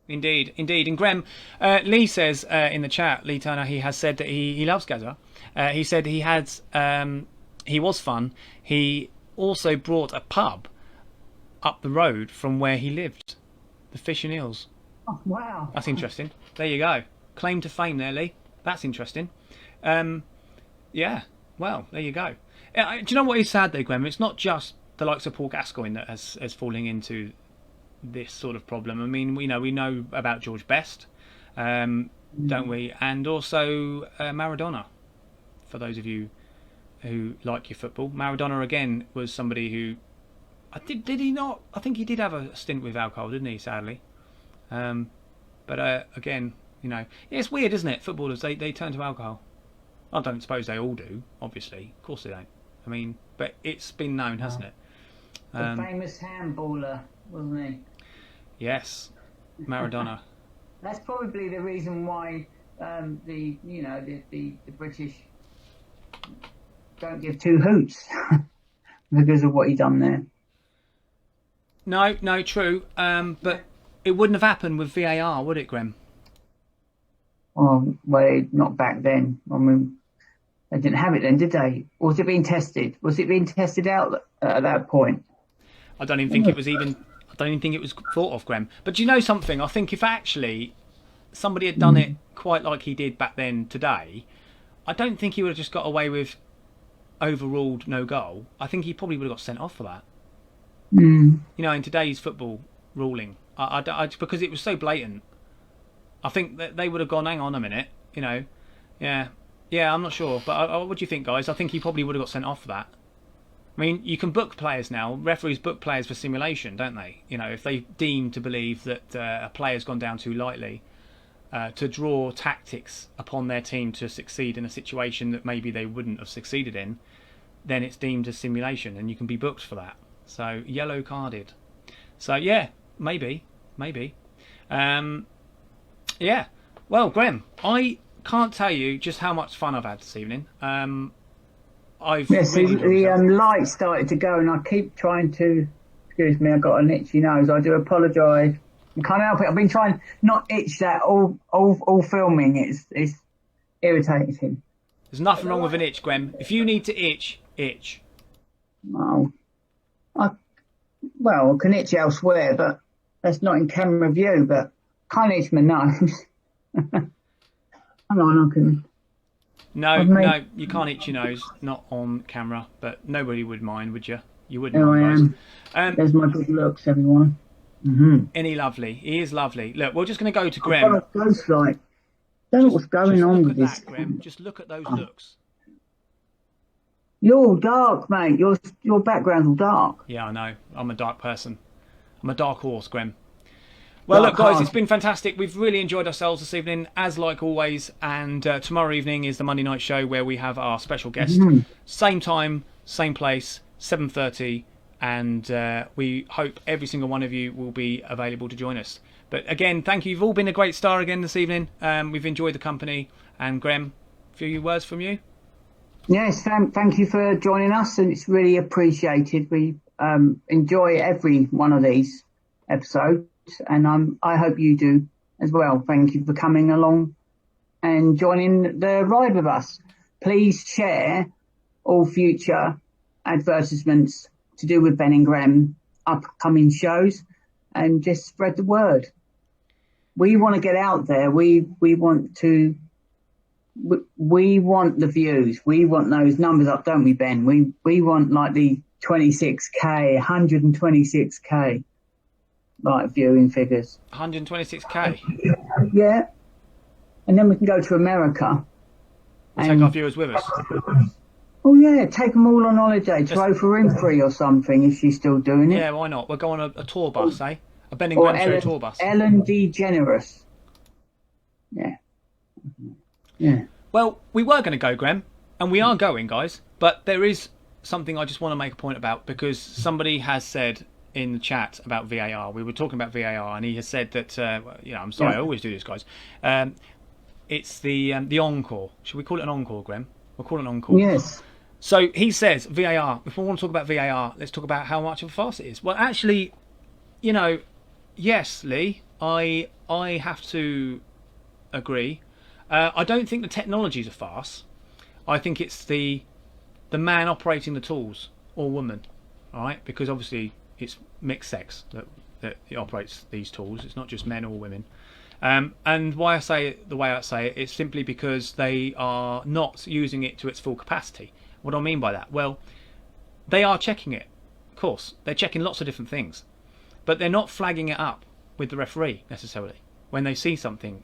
C: Indeed, indeed. And Grem, Lee says in the chat, Lee Turner, he has said that he loves Gaza. He said he had, he was fun. He also brought a pub up the road from where he lived, the Fish and Eels.
D: Oh, wow.
C: That's interesting. There you go. Claim to fame there, Lee. That's interesting. Yeah, well, there you go. Do you know what is sad though, Graham? It's not just the likes of Paul Gascoigne that has falling into this sort of problem. I mean, we know about George Best, don't we? And also Maradona. For those of you who like your football, Maradona again was somebody who did he not? I think he did have a stint with alcohol, didn't he? Sadly, but again, it's weird, isn't it? Footballers they turn to alcohol. I don't suppose they all do. Obviously, of course they don't. I mean, but it's been known, hasn't it?
D: The famous handballer, wasn't he?
C: Yes, Maradona.
D: That's probably the reason why the British don't give two hoots because of what he done there.
C: No, true. But it wouldn't have happened with VAR, would it, Graham?
D: Oh, well, not back then. I mean, they didn't have it then, did they? Or was it being tested? Was it being tested out at that point?
C: I don't even think it was thought of, Graham. But do you know something? I think if actually somebody had done it quite like he did back then today, I don't think he would have just got away with overruled no goal. I think he probably would have got sent off for that. In today's football ruling, because it was so blatant. I think that they would have gone, hang on a minute, yeah, I'm not sure. But what do you think, guys? I think he probably would have got sent off for that. I mean, you can book players now. Referees book players for simulation, don't they? If they deem to believe that a player's gone down too lightly, to draw tactics upon their team to succeed in a situation that maybe they wouldn't have succeeded in, then it's deemed as simulation, and you can be booked for that. So yellow carded. So yeah, maybe. Yeah. Well, Graham, I can't tell you just how much fun I've had this evening. The
D: light started to go, and I keep trying to. Excuse me, I've got an itchy nose. I do apologise. I can't help it. I've been trying not itch that all filming. It's irritating.
C: There's nothing wrong with an itch, Graham. If you need to itch.
D: Oh, I can itch elsewhere, but that's not in camera view. But I can't itch my nose. Hang on, I can.
C: No, you can't itch your nose, not on camera, but nobody would mind, would you? You wouldn't
D: There
C: mind,
D: I am. There's my good looks, everyone.
C: Isn't he lovely? He is lovely. Look, we're just going to go to Graham.
D: I've got a ghost light. Don't know what's going on with this.
C: Graham. Just look at those looks.
D: You're all dark, mate. Your background's all dark.
C: Yeah, I know. I'm a dark person. I'm a dark horse, Graham. Well, look, guys, it's been fantastic. We've really enjoyed ourselves this evening, as like always. And tomorrow evening is the Monday night show where we have our special guest. Same time, same place, 7:30. And we hope every single one of you will be available to join us. But again, thank you. You've all been a great star again this evening. We've enjoyed the company. And Graham, a few words from you?
D: Yes, thank you for joining us, and it's really appreciated. We enjoy every one of these episodes, and I hope you do as well. Thank you for coming along and joining the ride with us. Please share all future advertisements to do with Ben and Grem upcoming shows, and just spread the word. We want to get out there. We want to. We want the views. We want those numbers up, don't we, Ben? We want like the 26k, 126k, like viewing figures.
C: 126k.
D: Yeah, and then we can go to America.
C: We'll take our viewers with us.
D: Oh yeah, take them all on holiday to Oprah Winfrey or something if she's still doing it.
C: Yeah, why not? We'll go on a tour bus, eh? A Ben&GremShow tour bus.
D: Ellen DeGeneres. Yeah. Yeah.
C: Well, we were going to go, Graham, and we are going, guys. But there is something I just want to make a point about, because somebody has said in the chat about VAR. We were talking about VAR, and he has said that. I'm sorry, I always do this, guys. It's the encore. Should we call it an encore, Graham? We'll call it an encore.
D: Yes.
C: So he says VAR. If we want to talk about VAR, let's talk about how much of a farce it is. Well, actually, you know, yes, Lee, I have to agree. I don't think the technology is a farce. I think it's the man operating the tools, or woman, all right? Because obviously it's mixed sex that operates these tools. It's not just men or women. And why I say it the way I say it is simply because they are not using it to its full capacity. What do I mean by that? Well, they are checking it, of course. They're checking lots of different things. But they're not flagging it up with the referee, necessarily, when they see something,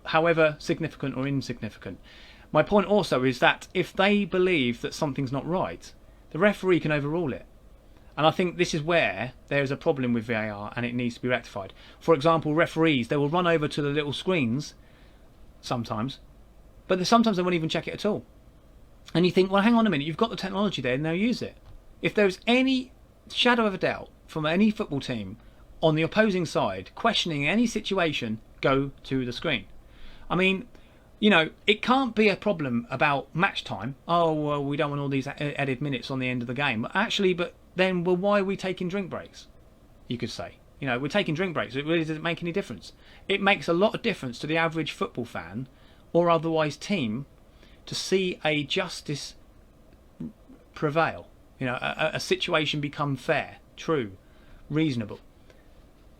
C: however significant or insignificant. My point also is that if they believe that something's not right, the referee can overrule it. And I think this is where there is a problem with VAR and it needs to be rectified. For example, referees, they will run over to the little screens sometimes, but sometimes they won't even check it at all. And you think, well, hang on a minute, you've got the technology there and they'll use it. If there's any shadow of a doubt from any football team on the opposing side questioning any situation, go to the screen. I mean, you know, it can't be a problem about match time. Oh, well, we don't want all these added minutes on the end of the game. Actually, but then, well, why are we taking drink breaks? You could say. You know, we're taking drink breaks. It really doesn't make any difference. It makes a lot of difference to the average football fan or otherwise team to see a justice prevail. You know, a situation become fair, true, reasonable.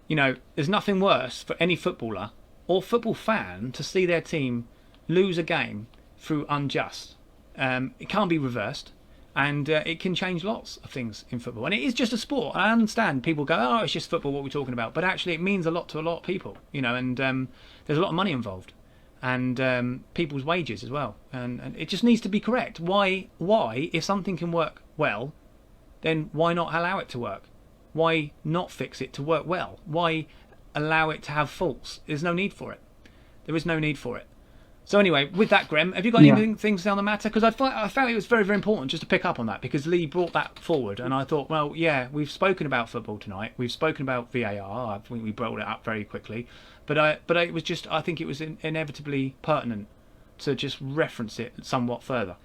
C: You know, there's nothing worse for any footballer or football fan to see their team lose a game through unjust. It can't be reversed, and it can change lots of things in football. And it is just a sport. I understand people go, oh, it's just football, what we're talking about. But actually it means a lot to a lot of people, you know, and there's a lot of money involved. And people's wages as well. And it just needs to be correct. Why, if something can work well, then why not allow it to work? Why not fix it to work well? Why allow it to have faults? There's no need for it. There is no need for it. So anyway, with that, Grem, have you got anything things on the matter? Because I felt it was very, very important just to pick up on that, because Lee brought that forward, and I thought, well, yeah, we've spoken about football tonight. We've spoken about VAR. I think we brought it up very quickly, but it was just, I think it was inevitably pertinent to just reference it somewhat further.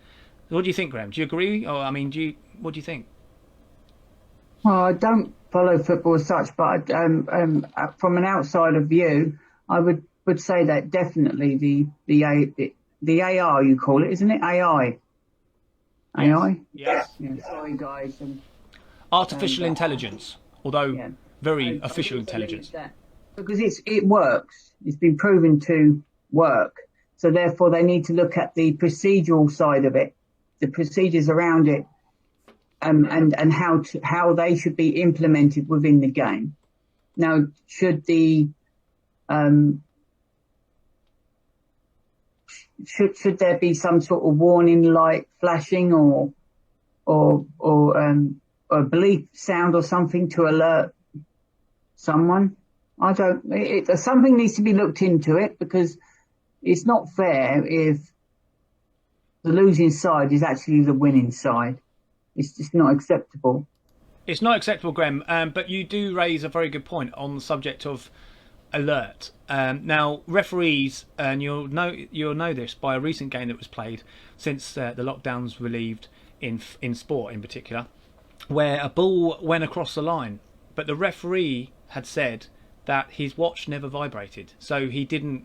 C: What do you think, Graham? Do you agree? Or I mean, what do you think?
D: Well, I don't follow football as such, but from an outsider view, I would say that definitely the AR, you call it, isn't it? AI. AI?
C: Yes.
D: Yeah, sorry, guys.
C: Artificial intelligence, although very official intelligence.
D: Because it works. It's been proven to work. So therefore, they need to look at the procedural side of it, the procedures around it, and how they should be implemented within the game. Now, should there be some sort of warning light flashing or a bleep sound or something to alert someone? Something needs to be looked into it, because it's not fair if the losing side is actually the winning side. It's just not acceptable.
C: It's not acceptable, Graham, but you do raise a very good point on the subject of alert. Now, referees, and you'll know this by a recent game that was played since the lockdowns relieved in sport in particular, where a ball went across the line, but the referee had said that his watch never vibrated, so he didn't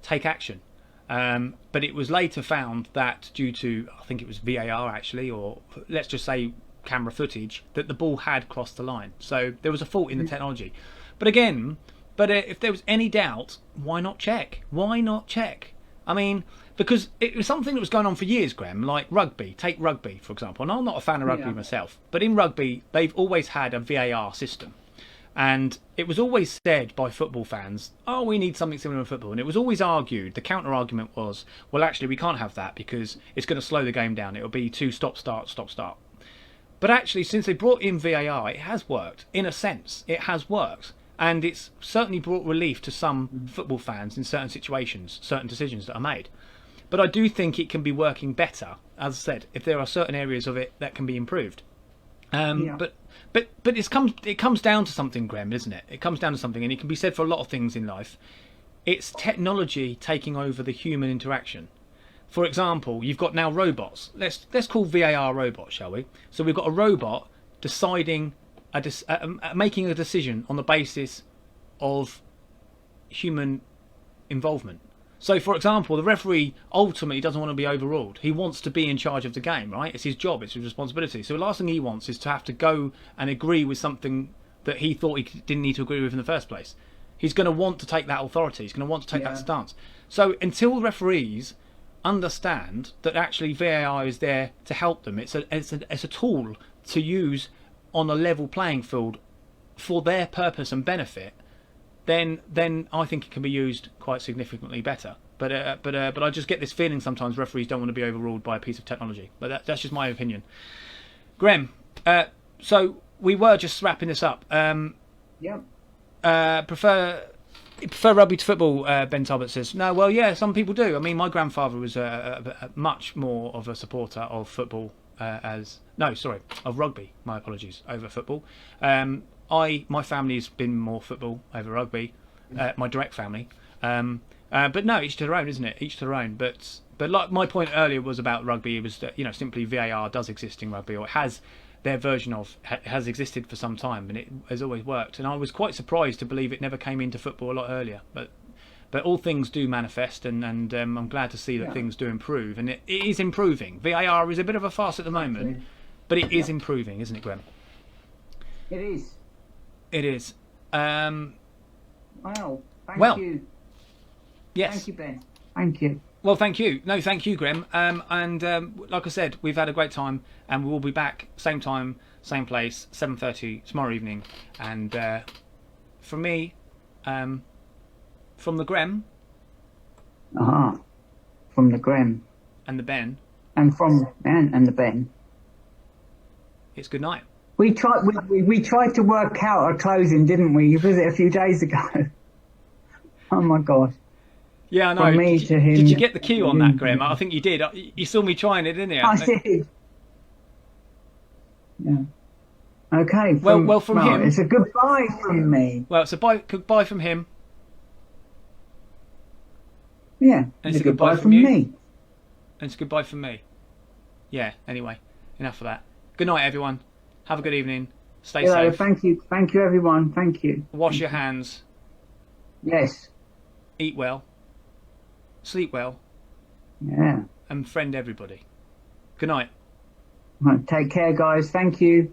C: take action. But it was later found that due to, I think it was VAR actually, or let's just say camera footage, that the ball had crossed the line. So there was a fault in the technology. But again, if there was any doubt, why not check? Why not check? I mean, because it was something that was going on for years, Graham, like rugby. Take rugby, for example. And I'm not a fan of rugby myself, but in rugby, they've always had a VAR system. And it was always said by football fans, oh, we need something similar in football. And it was always argued, the counter-argument was, well, actually, we can't have that because it's going to slow the game down. It'll be two stop-start, stop-start. But actually, since they brought in VAR, it has worked. In a sense, it has worked. And it's certainly brought relief to some football fans in certain situations, certain decisions that are made. But I do think it can be working better, as I said, if there are certain areas of it that can be improved. But it comes down to something, Graham, isn't it? It comes down to something, and it can be said for a lot of things in life. It's technology taking over the human interaction. for example, you've got now robots. Let's call VAR robots, shall we? So we've got a robot deciding, making a decision on the basis of human involvement. So, for example, the referee ultimately doesn't want to be overruled. He wants to be in charge of the game, right? It's his job, it's his responsibility. So the last thing he wants is to have to go and agree with something that he thought he didn't need to agree with in the first place. He's going to want to take that authority. He's going to want to take that stance. So until referees understand that actually VAR is there to help them, it's a tool to use on a level playing field for their purpose and benefit, then I think it can be used quite significantly better. But I just get this feeling sometimes referees don't want to be overruled by a piece of technology. But that's just my opinion. Grem, so we were just wrapping this up. Prefer rugby to football, Ben Talbot says. No, well, yeah, some people do. I mean, my grandfather was much more of a supporter of football of rugby, my apologies, over football. My family's been more football over rugby, my direct family. But no, each to their own, isn't it? Each to their own. But like my point earlier was about rugby, it was that, simply VAR does exist in rugby, or it has their version of, has existed for some time, and it has always worked. And I was quite surprised to believe it never came into football a lot earlier. But all things do manifest, and I'm glad to see that things do improve, and it is improving. VAR is a bit of a farce at the moment, but it is improving, isn't it, Graham?
D: It is.
C: It is.
D: Wow. Thank you.
C: Yes.
D: Thank you, Ben. Thank you.
C: Well, thank you. No, thank you, Graham. Like I said, we've had a great time, and we will be back same time, same place, 7:30 tomorrow evening. And from me, from the Grem.
D: From the Grem.
C: And the Ben.
D: And from and the Ben.
C: It's good night.
D: We tried to work out our closing, didn't we? You visit a few days ago. Oh my God.
C: Yeah, I know.
D: From me to him.
C: Did you get the cue on that, Graham? I think you did. You saw me trying it, didn't you?
D: I did. Yeah. Okay.
C: From him.
D: It's a goodbye from me.
C: Well, it's a goodbye from him.
D: Yeah.
C: And it's a goodbye from you. And it's a goodbye from me. Yeah. Anyway, enough of that. Good night, everyone. Have a good evening. Stay safe.
D: Thank you, everyone. Thank you.
C: Wash your hands.
D: Yes.
C: Eat well. Sleep well.
D: Yeah.
C: And friend everybody. Good night.
D: Right, take care, guys. Thank you.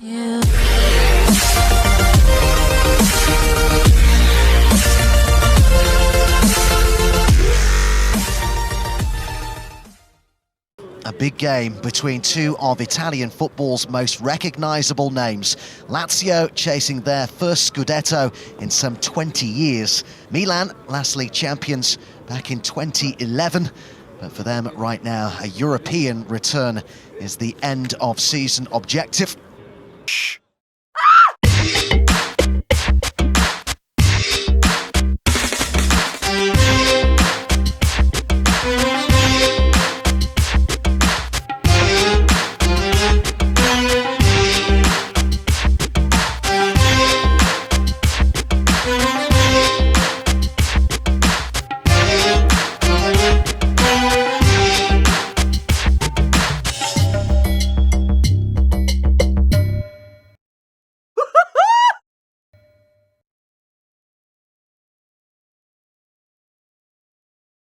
K: Yeah.
L: A big game between two of Italian football's most recognisable names. Lazio chasing their first Scudetto in some 20 years. Milan, last league champions back in 2011. But for them right now, a European return is the end of season objective. Shh.